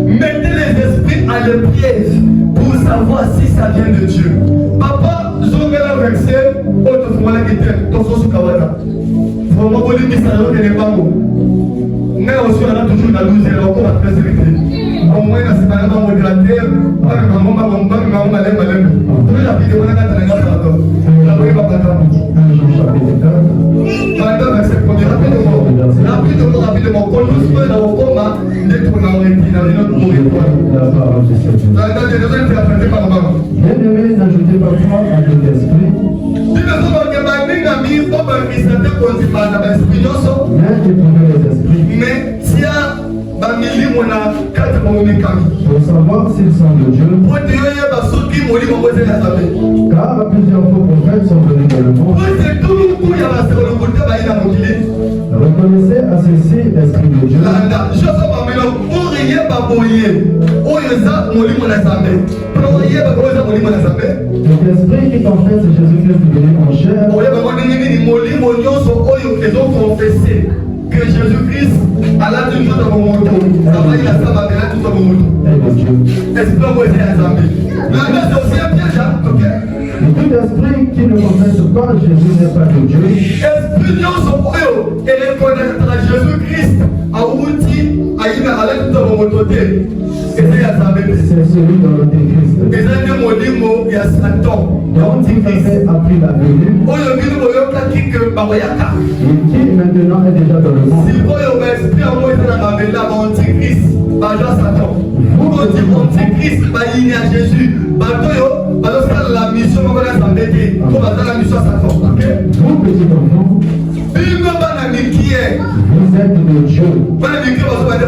Mettez les esprits à l'épreuve pour savoir si ça vient de Dieu. Papa, je vais la verser, autrefois la guitare, ton sens kawada. Vraiment, vous dites que ça n'est pas bon. Mais aussi, on a toujours la loose, elle a encore la présévérité. Au moins, c'est pas un modérateur, pas un maman, tout la vie de mon agata n'a pas d'accord. La voyez pas d'accord. Madame, verset premier, rapidement, quand nous sommes dans le coma, d'être dans notre pourritoire. Bien-aimé, n'ajoutez pas foi à votre esprit. Mais éprouvez les esprits. Mais tiens, pour savoir s'ils sont de Dieu. Car plusieurs faux prophètes sont venus dans le monde. Reconnaissez à ceci l'esprit de Dieu. L'esprit qui confesse Jésus-Christ venu en chair. Que Jésus-Christ a la toujours dans mon moto. Ça va, il a ça, va tout dans mon moto. Est-ce que vous êtes ensemble? La c'est aussi un piège, ok? Tout esprit qui ne confesse pas Jésus n'est pas de Dieu. Esprit Dieu son royaume et reconnaître Jésus-Christ a outil à y aller tout dans mon moto. C'est celui dans l'Antéchrist. Et ça, il y a Satan. L'Antéchrist a pris la venue. Et qui maintenant est déjà dans le monde. Si vous avez esprit en moi, c'est la Antéchrist. Satan. Vous dites Antéchrist, il y a Jésus. La mission, on va s'embêter. On va faire la mission à Satan. Vous, petits enfants, vous êtes de Dieu. Vous êtes de Dieu.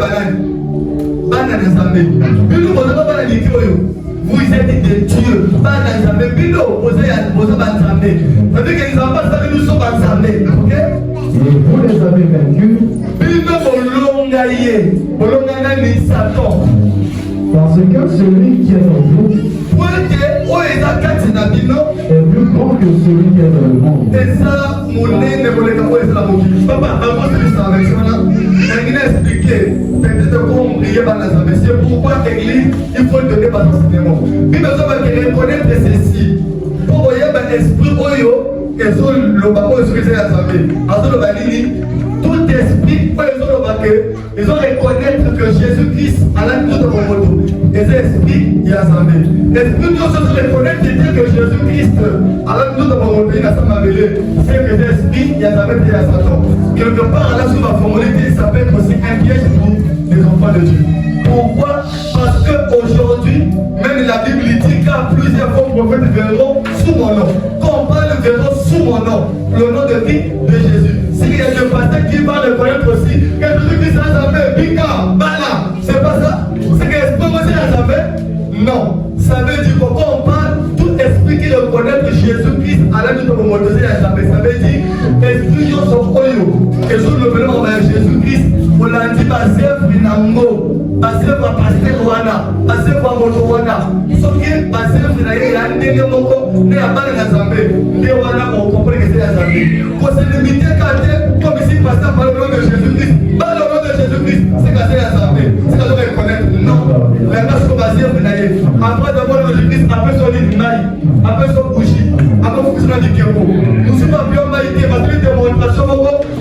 Et vous les avez vaincus. Parce que celui qui est en vous est plus grand que celui qui est dans le monde. Et ça, mon nez ne voulait pas voir ça. Papa, avant de dire ça avec ça, il a expliqué peut-être comment briller par la zambe. C'est pourquoi l'église, il faut donner par l'enseignement. Puis maintenant, on va reconnaître ceci. Pour voir l'esprit oyo, et sur le babo, sur les zambe. Ensuite, le banini, tout esprit, ils ont reconnaître que Jésus-Christ a la cause de mon moto. Et cet esprit, il a zambe. L'esprit doit se reconnaître que Jésus-Christ a la cause de mon moto. Il a sa mamelle. C'est que l'esprit, il a zambe, il a Satan. Quelque part, là, sur ma formalité, ça peut être aussi un piège pour les enfants de Dieu. Pourquoi? Parce qu'aujourd'hui, même la Bible dit qu'il y a plusieurs fois prophètes viendront sous mon nom. Quand on parle de viendront sous mon nom, le nom de qui? De Jésus. S'il y a des pasteurs qui vont le connaître aussi, que Jésus-Christ a zambe, Bika, Bala, c'est pas ça? C'est que l'esprit aussi a zambe? Non. Ça veut dire pourquoi on parle tout esprit qui reconnaît que Jésus-Christ a la vie de mon moto, c'est la zambe. Ça veut dire esprit qui sont oyo. Et sur le vélo, Jésus-Christ, on l'a dit, basé Finango, basé par Pasteur Wana, basé par Moto Wana. Sauf que basé Finango, il y a un délai moko, mais à part la zambe, les Wana, on comprend que c'est la zambe. Quand c'est limité, comme ici, Pasteur parle le nom de Jésus-Christ, pas le nom de Jésus-Christ, c'est que c'est la zambe. C'est que je vais reconnaître. Non. Les gens sont basés Finango. Après d'avoir le Jésus-Christ, après son limaï, après son bougie, après son bougie, du Kéro. Nous sommes en bien maïté, parce que les démonstrations,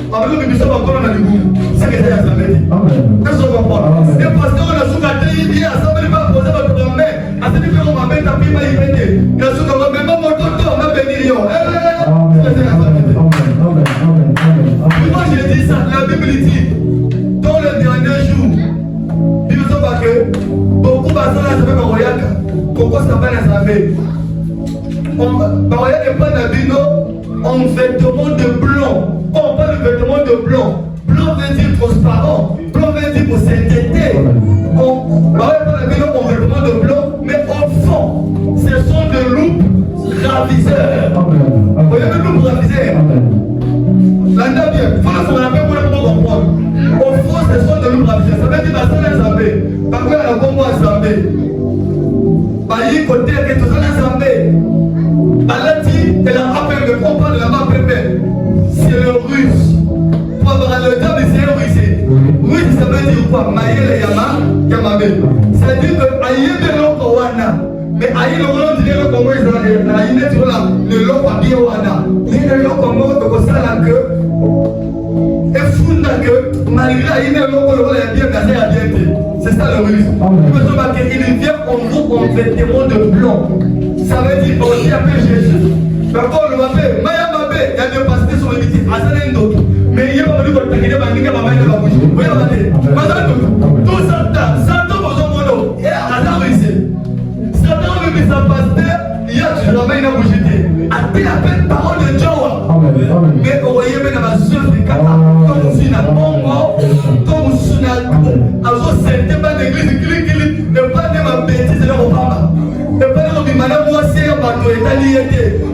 avec le ministère encore on a du goût. C'est que c'est la zambe. Qu'est-ce qu'on comprend? Les pasteurs, on a souvent dit, il y a ça, il va poser votre main. À ce niveau, on va mettre un peu maïté. Il y a souvent, mais mon tonton, on a béni. Moi, j'ai dit ça, la Bible dit, dans le dernier jour, il ne faut pas que beaucoup de personnes ne savent pas royaka. Pourquoi ça va la zambe? On n'est pas d'habino en vêtements de blanc. Quand on parle de vêtements de blanc, blanc veut dire transparent, blanc veut dire pour sainteté. On ne parle pas d'habino en vêtements de blanc, mais au fond, ce sont des loups ravisseurs. Vous voyez le loup ravisseur? L'année bien, il faut se rappeler pour comprendre. Au fond, ce sont des loups ravisseurs. Ça veut dire que ça la zambe. Par contre, on a comme moi zambe. Par y côté, que tout ça la zambe. Balati, elle a appelé, on parle de la main pépé. C'est le russe. Pour avoir le diable, c'est un russe. Russe, ça veut dire quoi? Maïle Yamabe. Ça veut dire que aïe de l'Okowana. Mais aïe le nom du Lokomo Israël. Aïe n'est pas là. Le Lokowana. Il est le Lokomo de Kosala que. Et funda que malgré aïe le Lokomo est bien casé à bien. C'est ça le russe. Il vient en vous en vêtements de blanc. Ça veut dire aussi appelé Jésus. D'accord, le mapé, Maya Mapé, il y a des pasteurs sur le métier, à ça n'est d'autre. Mais il y a pas de temps, il y a pas de temps, il y a pas de temps. Vous voyez, tout ça, Satan, vous en mono, et à la ici. Satan, même sa pasteur, il y a du travail dans bouger. À peine parole de Dieu. Mais vous voyez, même dans ma soeur de Kata, comme si la bombe, comme si la alors c'était pas d'église, ne pas de ma bêtise, là, au papa. Ne pas de madame, moi, c'est un bateau,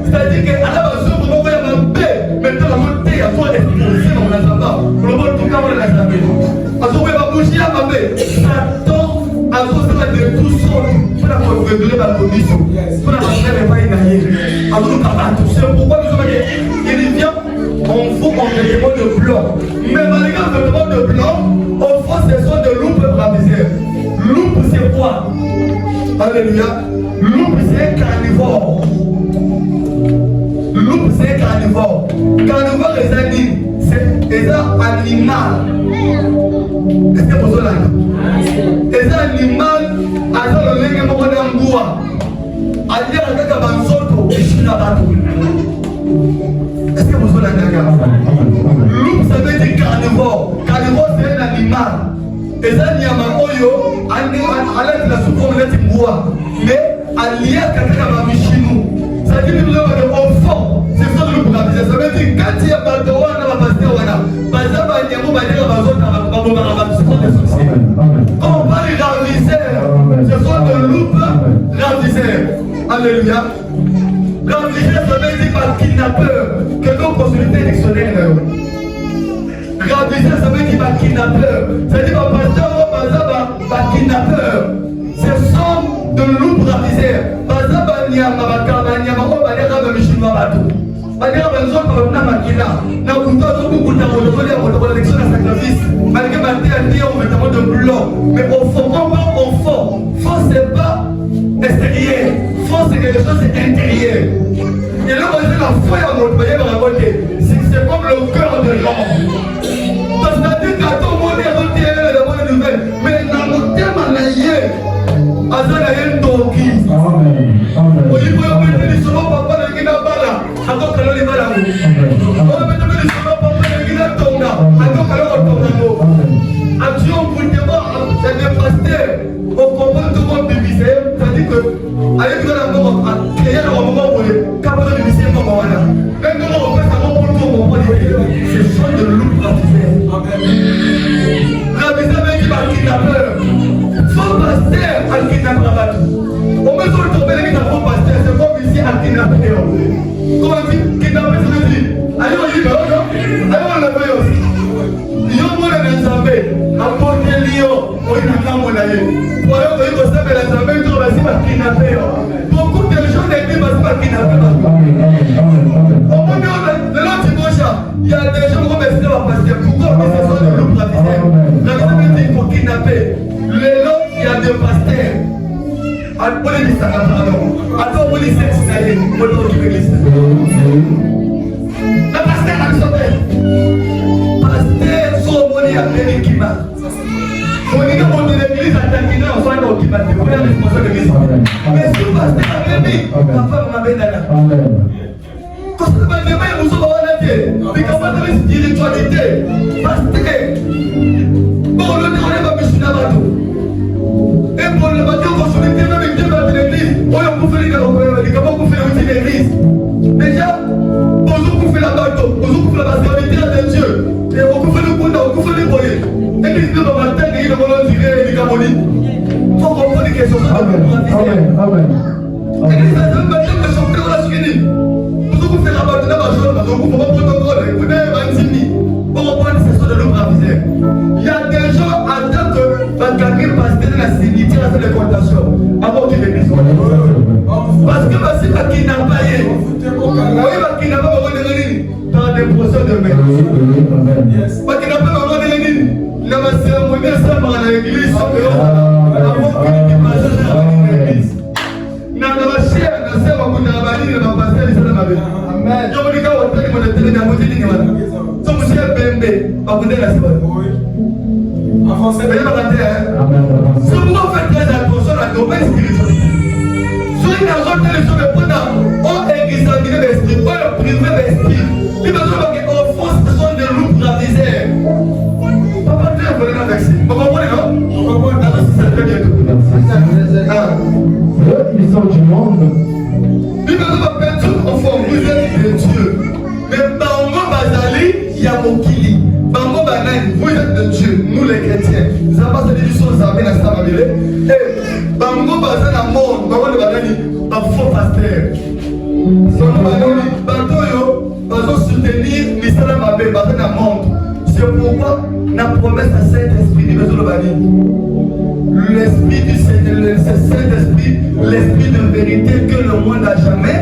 c'est-à-dire qu'à la base, vous m'envoyez ma paix, maintenant la montée, à toi, exposé, on a ça pas. Pour le monde, tout cas, on a ça. Alors, vous pouvez pas bouger à ma paix. Satan, alors, ça va être tout seul. Pour la réguler ma commission. Pour la faire, elle va y gagner. Alors, nous, papa, tout seul. Pourquoi nous sommes gagner? Il vient, on fout en vêtements de blanc. Mais malgré le vêtement de blanc, au fond, ce sont des loups ravisés. Loup, c'est quoi? Alléluia. Loup, c'est un carnivore. Loup, c'est un carnivore. Carnivore, c'est un animal. Est-ce que vous avez là? C'est un animal. Alors, le lien est mort dans le bois. Ailleurs, avec un bansoto, et je suis là-bas. Est-ce que vous avez là? Loup, ça veut dire carnivore. Carnivore, c'est un animal. Et ça, il y a un oyo, à l'aide de la souffrance, mais à lier quelqu'un à ma michinou. Ça veut dire que au fond, c'est ça le programme. Ça veut dire quand il y a pas de roi, on va passer au roi. Par exemple, il y a un moment, il y a un quand on parle de ravisseurs, ce sont de loups ravisseurs. Alléluia. Ravisseur, ça veut dire par kidnappeur. Que nous consultons les dictionnaires. Ravisseur, ça veut dire par kidnappeur. Ça veut dire par pasteur, par kidnappeur. Ce sont de loups ravisseurs. Par exemple, il y a un bateau. Malgré que nous autres, on a maquillé, nous avons beaucoup de l'élection de sacrifice. Malgré que on met de blanc. Mais au fond, au fond, force n'est pas extérieur. Force c'est quelque chose d'intérieur. Et là, on dit la foi à notre pays, c'est comme le cœur de l'homme. Parce que dit qu'à tout le monde est retiré de la bonne nouvelle. Mais dans le thème en aïe, à ça, il y a un toki. Au niveau de l'élection, papa, il y a un bala. Encore que l'on est malade. On va mettre l'élection, papa, il y a un tonga. Encore que l'on est malade. Action pour le débat, c'est des pasteurs. On comprend tout le monde bibisé. C'est-à-dire que, allez, tu vas la mort, il y a un moment où il y a un bibisé, comme on a. Même quand on fait ça, on peut tout comprendre. C'est son de loup baptisé. La baptisé avec qui va kidnapper. Son pasteur a kidnappé la bateau. On met sur le tombé, les kidnappés pasteur, c'est comme ici à kidnapper. Comment on dit kidnapper, ça veut dire. Allez, on dit, allez, on l'a fait aussi. Yo mwana na nzambe apote lion oyina kambo na ye oyo koyi kosambela nzambe to basi bakinape yo beaucoup de gens d'église basi bakinape omoni lelo timosha il y a des gens qui vont bapasteur pourquoi ils se sont de loup baptisé la bible dit pour kidnapper lelo il y a des pasteurs apone bisaka pardon ato omoni sexe na ye moto okipe église na pasteur na biso te il y a des équipements. On dit que l'église a terminé en faisant des équipements. C'est la responsable de l'église. Mais si vous passez à l'église, ma femme m'a bien d'aller. Quand vous avez des mains, vous savez où on mais quand vous avez une spiritualité, parce que pour le temps, on va me soutenir à bateau. Et pour le bateau, on va soutenir même Dieu dans l'église. On va vous faire comment vous faites aussi l'église. Déjà, vous faites la bateau, vous faites la pastoralité de Dieu. Et on peut faire le coup, on peut faire le boyer. Et puis, nous, on va le tenir, on va le tirer, les gamolines. Il faut qu'on pose des questions. Amen. Amen. Et puis, ça veut dire que son père va se finir. Vous pouvez faire la bateau, parce qu'on ne peut pas prendre le rôle. Écoutez, on va prendre ces choses de l'homme ravisé. Il y a des gens en tant que Bakagir pasteur de la cimetière à cette contention. Avant qu'il l'église. Parce que c'est pas qu'il n'a pas eu. Oui, qu'il n'a pas eu dans des procès de mer. Parce qu'il n'a pas vraiment de l'église. Il a ma cérémonie ça par l'église. Avant qu'il passe à l'église. N'a pas cher, n'a pas beaucoup d'abali, n'a pas passé les salles à la Amen. Je vous dis qu'on va faire mon télé dans mon télé. Si vous êtes bébé, vous avez la semaine. En français, vous avez la si vous faites très attention à la domaine spirituelle. Si vous avez des choses on examine l'esprit, on privé l'esprit. Il va falloir qu'on force ce sont des loups ravisés. Papa, tu es venu avec ça. Vous comprenez, non? Vous comprenez, c'est très bien. Ils sont du monde. Il va falloir faire tout au fond, vous êtes de Dieu. Mais Bango Bazali, Yamokili. Bango Banane, vous êtes de Dieu, nous les chrétiens. Nous avons pas dit choses à bien à Samabile. Et Bango Bazali, la mort, Bango Banani, un faux pasteur. Bango Banani, Bantoyo. Nous allons soutenir l'islam à dans le monde. C'est pourquoi la promesse à Saint-Esprit du besoin de l'Esprit du Seigneur, c'est Saint-Esprit, l'Esprit de vérité que le monde n'a jamais.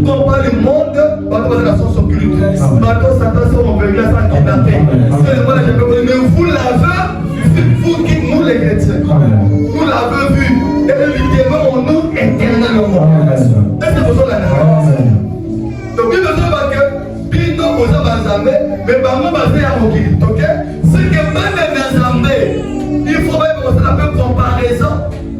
Combat le monde, dans la source occulte. Maintenant, Satan sera envoyé là sans kidnapper. C'est le monde n'a jamais connu. Mais vous l'avez, vous qui nous les chrétiens, vous l'avez vu. Et le vidéo en nous éternellement. Est-ce que vous avez la donc, il besoin que Bino aux Amazambé, mais Bango basé à Mokili. Ok? C'est que même les Amazambé, il faut même commencer à faire comparaison.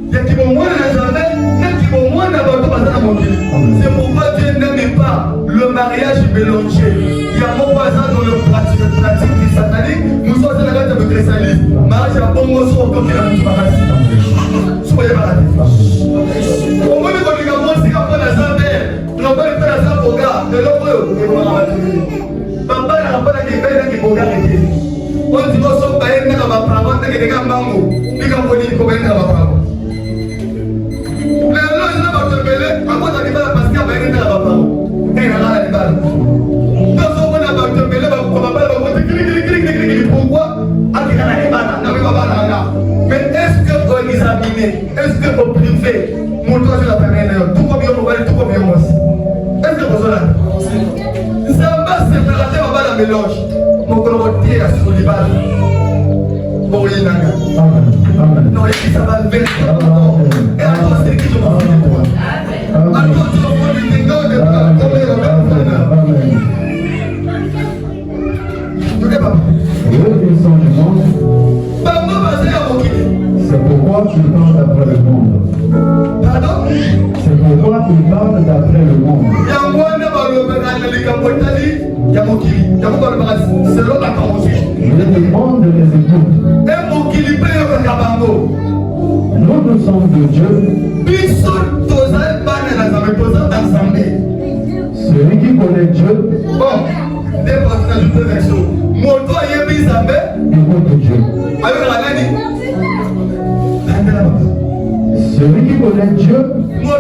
Il y a qui vont moins les Amazambé, il y a qui vont moins les Bango basé à Mokili. C'est pourquoi Dieu n'aime pas le mariage mélangé. Il y a mon voisin dans le pratique du satanique. Nous sommes dans la de christianisme. Mariage à Bongo sur le côté de la paradis. Soyez paradis. Au moins, quand il y a un monde, c'est qu'après la Zambé. Non pas faire ça pour gars, de l'autre, papa n'a pas de qui pour gars. On dit qu'on s'en va être dans ma parole, on est dans mango, il y a un peu de combien dans ma parole. Les gens ne vont te mêler, à quoi t'as dit pas parce qu'il y a un peu dans ma parole. Et il y a un peu. Dans ce moment, on va te mêler, on va pas te pourquoi? Mais est-ce que vous examinez, est-ce que vous privez? mélange. Mon côté à sur les balles. Bon, il y a non, et puis ça va vers toi. Et à toi, c'est qui je m'en fous de toi. À toi, tu m'en fous de tes gars, de ta colère. Tu n'es pas. Eux, ils sont du monde. C'est pourquoi ils parlent d'après le monde. Pardon? C'est pourquoi ils parlent d'après le monde. Je demande les écoutes. Nous sommes de Dieu. Celui qui connaît Dieu, écoute Dieu. Celui qui connaît Dieu, nous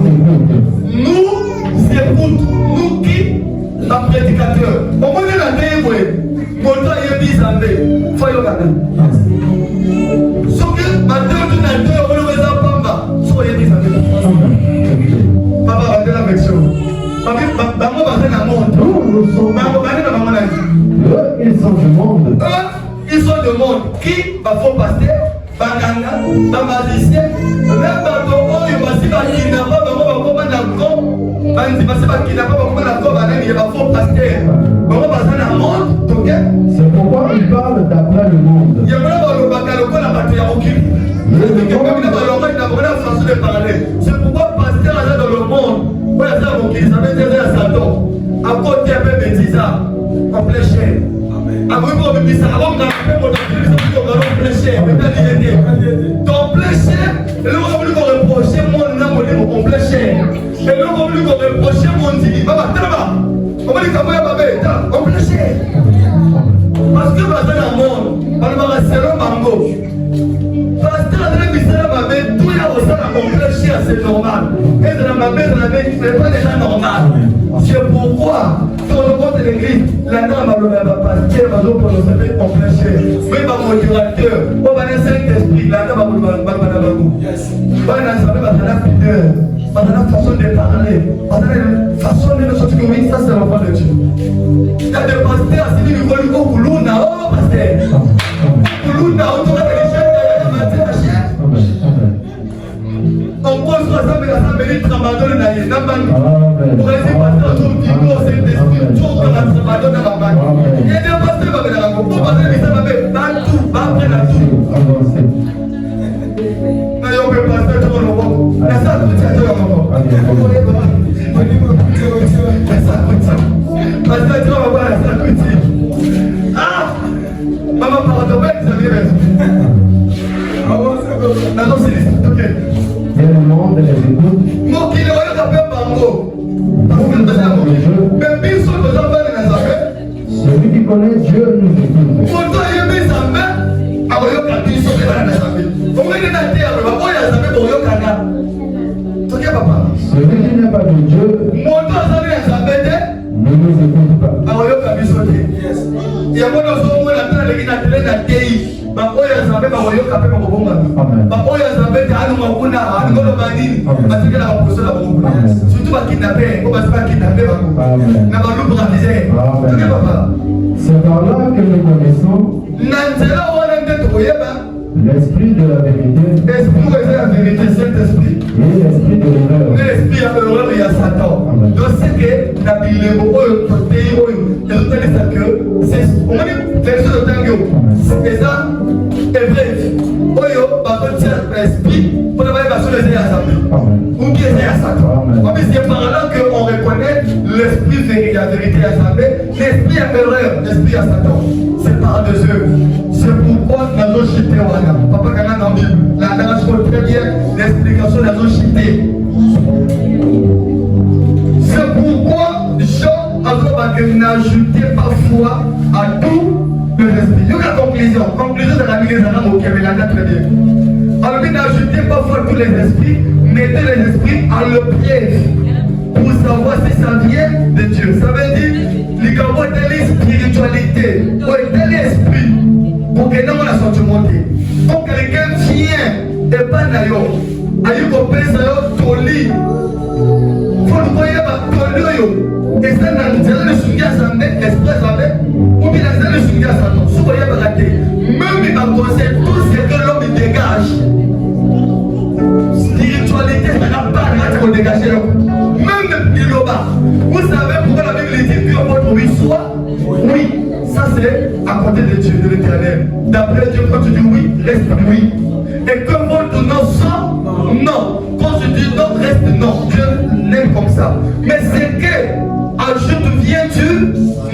écoute. Nous écoute. Nous qui? Un prédicateur. On connaît la théorie. Moto yebi zambe. Foyo kana. Soki mateo tu na théorie on le reza pamba. So yebi zambe. Papa va te la vection. Papa bango va faire la monde. Nous sommes. Bango va faire la monde. Eux, ils sont du monde. Ils sont du monde. Qui va faire pasteur? Baganga, ba magicien, même bato oyo basi bakina ba bango bakoma na ko, bandi basi bakina ba bakoma na ko banani ba faux pasteur. Bango basa na monde, OK? C'est pourquoi ils parlent d'après le monde. Yamana ba lo bakalo ko na bato ya okili. C'est pourquoi pasteur est dans le monde. Voilà ça mon Christ, ça veut dire à Satan. À côté un peu bêtise en plein chair. Après pour me dire ça, avant de faire mon plein ton péché, et l'on va plus qu'on reproche mon amour, mon péché. Et l'on va plus qu'on reproche mon dit, papa, on va dire que on péché. Parce que dans le monde, on va rester là, mango. Parce que dans le monde, tout est au sein de mon péché, c'est normal. Et dans ma mère, c'est pas déjà normal. C'est pourquoi, dans le monde de l'église, la norme va passer, va nous prononcer en péché. Mais ma modérateur, on va laisser Saint-Esprit, la norme va nous. On va laisser la pudeur, on va la façon de parler, on va la façon de nous sortir. Oui, ça c'est l'enfant de Dieu. Il y a des pasteurs, c'est du niveau au Koulouna, oh pasteur. Koulouna, on doit aller chercher la chair. On pose 300 000 tramadol na ye na bangi. Pour essayer de passer au niveau c'est des choses dans la tramadol na bangi. Il y a des pasteurs qui va venir pour passer les ça va tout, va prendre la tout. Na yo peut passer tout le monde. Na ça tout ça tout le monde. Pasteur tu vas voir ça petit. Ah! Maman pardon, ça vient. Ah non, c'est OK. Et le monde les écoute. Mon qui ne va pas faire bango. Mais bien sûr, nous avons fait. Celui qui connaît Dieu nous écoute. Pour toi, il y a mis sa main. Ah, vous avez dit sur les bandes. Vous mettez dans la terre, vous avez dit pour vous cana. Tu sais, papa. Celui qui n'est pas de Dieu, mon toi, ça vient sa bête. ne nous écoute pas. Ah, vous avez dit sur les bandes. Il y a mon enfant, on a fait la télé, la télé. Bakoya zabe bakoyoka pe bakobonga. Bakoya zabe tanu makuna ngolo banini. Batikela baposo la bakobonga. Surtout bakidnapper, ko basi bakidnapper bako. Na balubu raviser. Tu vois papa? C'est par là que nous connaissons Nanzela wana ndeto koyeba. l'esprit de la vérité. Esprit c'est la vérité, Saint-Esprit. Et l'esprit de l'erreur. L'esprit a l'erreur il y a Satan. Donc c'est que na bilebo oyo côté oyo. Et tout ça que c'est on dit verset de tango. C'est ça. Et bref, oyo bakotia esprit pour ne pas passer les assemblées. Ou bien les assemblées. On dit c'est par là qu'on reconnaît l'esprit la vérité assemblée, l'esprit à erreur, l'esprit à Satan. C'est par-dessus. C'est pourquoi nous avons chité voilà. Papa Kana dans la Bible, la dernière chose très bien, l'explication nous avons chité. C'est pourquoi Jean a ajouté parfois à tout le respect. Il y a une conclusion. Conclusion de la Bible, c'est la très bien. Alors, il n'a ajouté parfois tous les esprits, mettez les esprits à le piège pour savoir si ça vient de Dieu. Ça veut dire, il y a telle spiritualité, tel esprit, pour que nous la sentiment. Quand quelqu'un vient et pas d'ailleurs, aïe qu'on pense à toli, faut le croire pas toli. Et ça, dans le souvenirs, ça express avec, ou bien les années soumis à Satan. Si vous voyez raté, même il va conseiller tout ce que l'homme dégage. Spiritualité, ça n'a pas de dégager l'homme. Même il le bat. Vous savez pourquoi la Bible dit que votre oui soit oui. Ça c'est à côté de Dieu, de l'Éternel. D'après Dieu, quand tu dis oui, reste oui. Et que votre non soit non. Quand tu dis non, reste non. Dieu l'aime comme ça. Mais c'est que ajoute vient du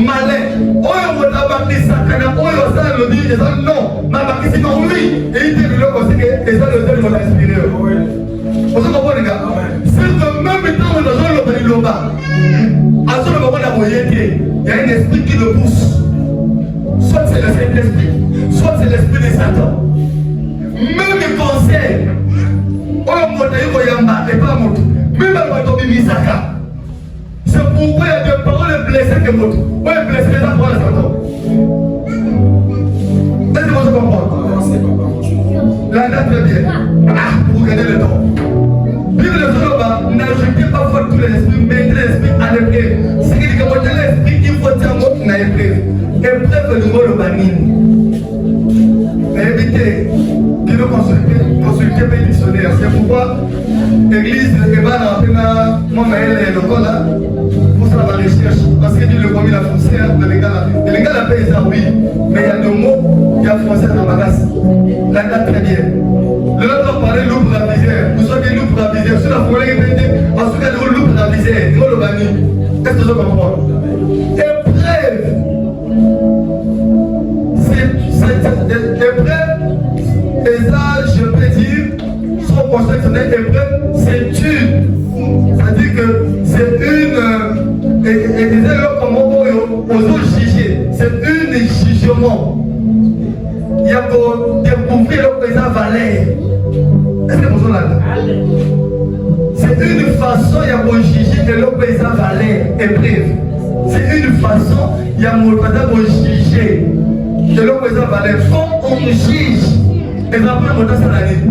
malin. Oh, on a bâti Sakana. Oh, on a le dit, non. Ma bâti c'est non, oui. Et il dit le lot aussi que les gens le vont l'inspirer. Vous comprenez, les gars? C'est que même temps où nous avons le bas, à ce moment où il y a un esprit qui le pousse. Soit c'est le Saint-Esprit, soit c'est l'esprit de Satan. Même les conseils, oh mon Dieu, Yamba et pas mon Dieu, même dans le Misaka. C'est pourquoi il y a des paroles blessées que mon Dieu. Oui, blessées la parole de Satan. Est-ce que vous comprenez? Là, très bien. Ah, pour gagner le temps. Bible de Zoba, n'ajoutez pas fort tous les esprits, mettez l'esprit à l'épreuve. Ce qui dit que votre l'esprit, il faut dire mot dans l'épreuve. Épreuve du mot le banine. Évitez de nous consulter les dictionnaires. C'est pourquoi l'église est pas dans mon mail et le col là pour faire la recherche. Parce que Dieu le premier la français dans les gars. Les gars la paix ça oui, mais il y a deux mots, il y a français dans ma race. La date très bien. Le nôtre parlait loup pour la misère. Vous savez loup pour la misère. Sur la forêt il dit en tout cas le loup pour la misère. Il faut le bannir. Est-ce que je comprends? Épreuve. Épreuve, et ça, je peux dire, son conceptionnel épreuve, c'est une. C'est-à-dire que c'est une. Et disait là, comment on ose juger. C'est une jugement. Il y a pour découvrir le présent valeur. Est-ce que vous avez là? C'est une façon, il y a pour juger que le présent valeur épreuve. C'est une façon, il y a pour juger. Que le président valait, quand on juge, et après on a ça l'année,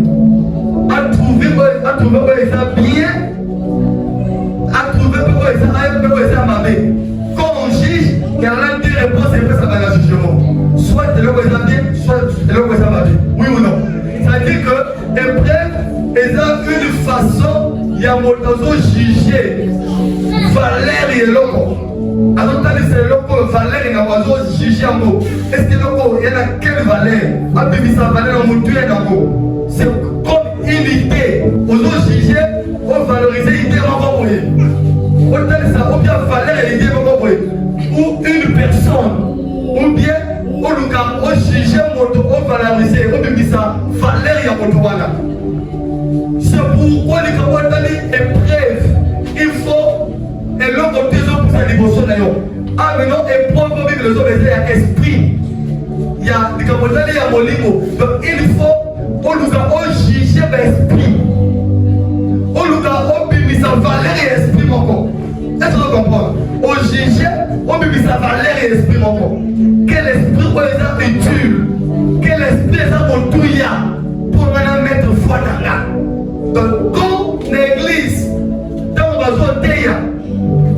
à trouver où ils sont bien, à trouver où ils sont mauvais. Quand on juge, il y a l'un des réponses et après ça va dans le jugement. Soit c'est le président bien, soit c'est le président mauvais. Oui ou non? C'est-à-dire que, épreuve, ils ont une façon, il y a mon juger, valeur et l'autre. Alors, c'est le valeur et la oiseau juger en mot. Est-ce que il y a quelle valeur? A bébé sa valeur en mot, c'est comme une idée. Aux autres juger, on valorise l'idée en compris. On donne ça, ou bien valeur et l'idée en compris. Ou une personne, ou bien on juge on valoriser, on bébé sa valeur et en mot. C'est pourquoi les camarades épreuve. Il faut. Et l'autre côté, pour sa dévotion d'ailleurs. Ah, maintenant, épreuve comme les autres, il y a esprit. Il y a des camarades, il y a mon livre. Donc, il faut, on nous a jugé l'esprit. On nous a mis sa valeur et esprit, mon corps. Est-ce que vous comprenez? On juge, on met sa valeur et esprit, mon corps. Quel esprit on les a utile? Quel esprit les a pour tout y a? Pour maintenant mettre foi dans là. Donc, quand l'église, dans ma zone d'Eya,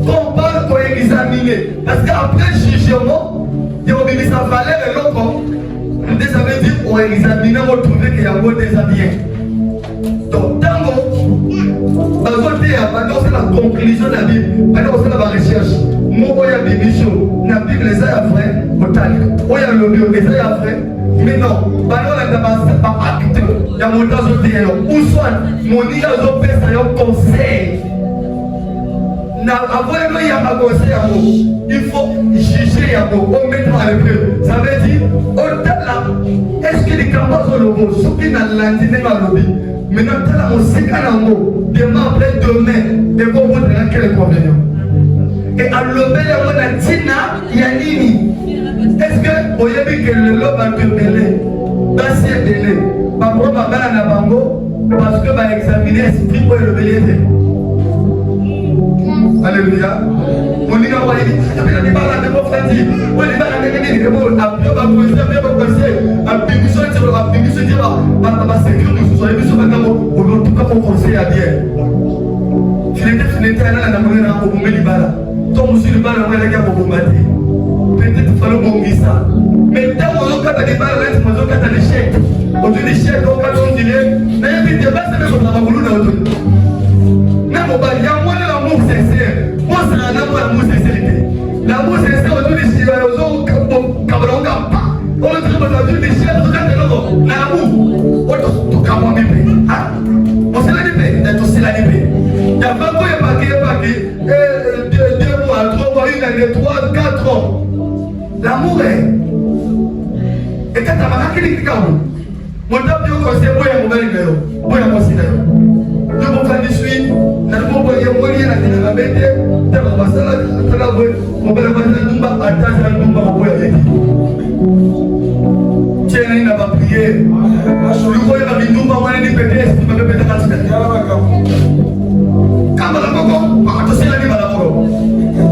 qu'on parle pour examiner. Parce qu'après le jugement, il y a oublié sa valeur et l'autre. Ça veut dire qu'on examine, on trouve qu'il y a beaucoup déjà bien. Donc, dans c'est la conclusion de la Bible. Maintenant, c'est la recherche. Moi, il y a des missions. La Bible, les a après, au talent. Il y a le bio, les a après. Mais non, maintenant, il y a pas acte. Il y a mon temps de dire. Ou soit, mon nid a fait un conseil. Avant il y a un conseil à vous. Il faut juger à vous. On met à l'épreuve. Ça veut dire, au-delà, est-ce que les campagnes sont le mot? Ce qui n'a l'antiné dans le lobby. Maintenant, on sait qu'à un mot, demain après demain, et qu'on voit dans quel inconvénient. Et à l'obé, il y a Nini. Est-ce que vous avez vu que le lobe a été belé? Bassi est belé. Par contre, ma belle en bango, parce que va examiner l'esprit pour le belé. Alléluia. On dit qu'on va dire, il y a des balles à des mots fatigues. On dit, il y a des mots à bien poser, à bénisson, à bénisson, à sécurité, à bénisson, on tout cas pour conseiller à bien. Je n'étais pas là dans la monnaie, on met du bal. Tom aussi, le bal, on va aller à Bobombati. peut-être il fallait bondir ça. Mais tant qu'on a des balles, on a des chèques. On dit des chèques, on dirait, mais il y a pas de choses à voulu dans le il y a moins de l'amour sincère. Moi, c'est un amour, l'amour sincérité. L'amour sincère, on dit des chèques, on dit des chèques, l'amour. On s'est la libéré, on s'est la libéré. Il y a pas quoi, il y a pas 2 mois, 3 mois, 1 année, 3, 4 ans. L'amour est. Et quand tu as marqué les clics, mon top de conseil, moi, il y a mon mari, moi, il y a mon signe. Je me fais du suite, je me fais du moyen, je me fais du bête, je me fais du bête, je me fais du bête, tiens, il n'a pas prié. Je crois qu'il va venir nous voir les pédés, il va me péter la tête. Quand on a beaucoup, tu sais la vie va la beaucoup.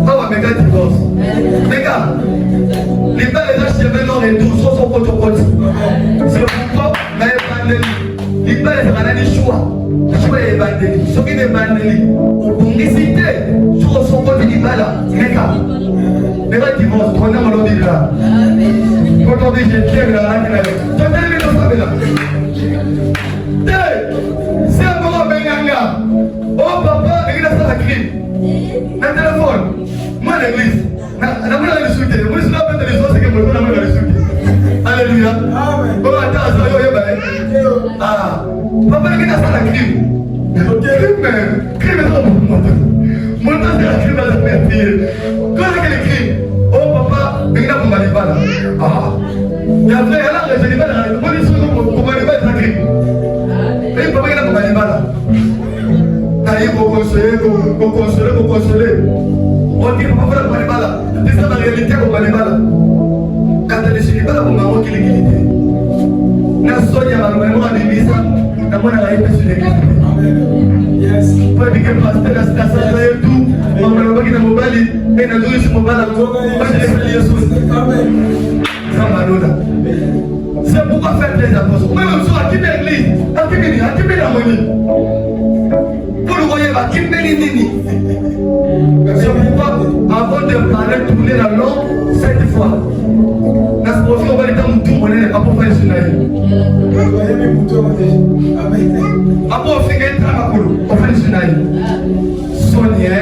Quand on va me gars divorce. Les gars, les balles les achètent maintenant les 12 sont contre côté. C'est pourquoi la évangélie. Les balles les analyses choix. Choix évangélie. Ce qui est évangélie. Au bon récité, sur son côté des balles, les gars. Les gars divorce, prenez mon nom de là. Quand on dit je t'aime là, tu as tellement de choses là. C'est un moment Benganga. Oh papa, il a ça la crime. Le téléphone. Moi l'église. Je vais le souhaiter. Je vais le souhaiter. Je vais le souhaiter. Alléluia. Oh attends, ça y est. Ah. Papa, il a ça la crime. Crime est trop bon. Mon temps c'est la crime à la fille. Quand il y a les crimes. Oh papa, il a pour Malibala. Ah. Il y a vrai, là, je dis pas, moi je suis pour Malibala, c'est la crime. Mais papa, il a pour Malibala. Allez, pour consoler. On dit, papa, pour Malibala. C'est ça la réalité pour Malibala. Quand elle est chez Malibala, pour maman qui l'égalité. N'a soigné à maman à l'église, n'a pas la réalité sur l'église. Yes. Pas de que pasteur, la salle et tout. Maman, qui n'a pas mobile, et n'a pas sur mobile. C'est pourquoi faire des apôtres. Même si à qui l'église, à qui l'harmonie. Pour le voyez, à qui l'église. C'est pourquoi, avant de parler, tourner la langue 7 fois. La sportive, on va aller dans le tour, on n'est pas pour faire le sunaï. Après, on fait un travail, on fait le sunaï. Sonia,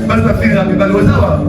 parce que ça fait la plus belle aux arbres.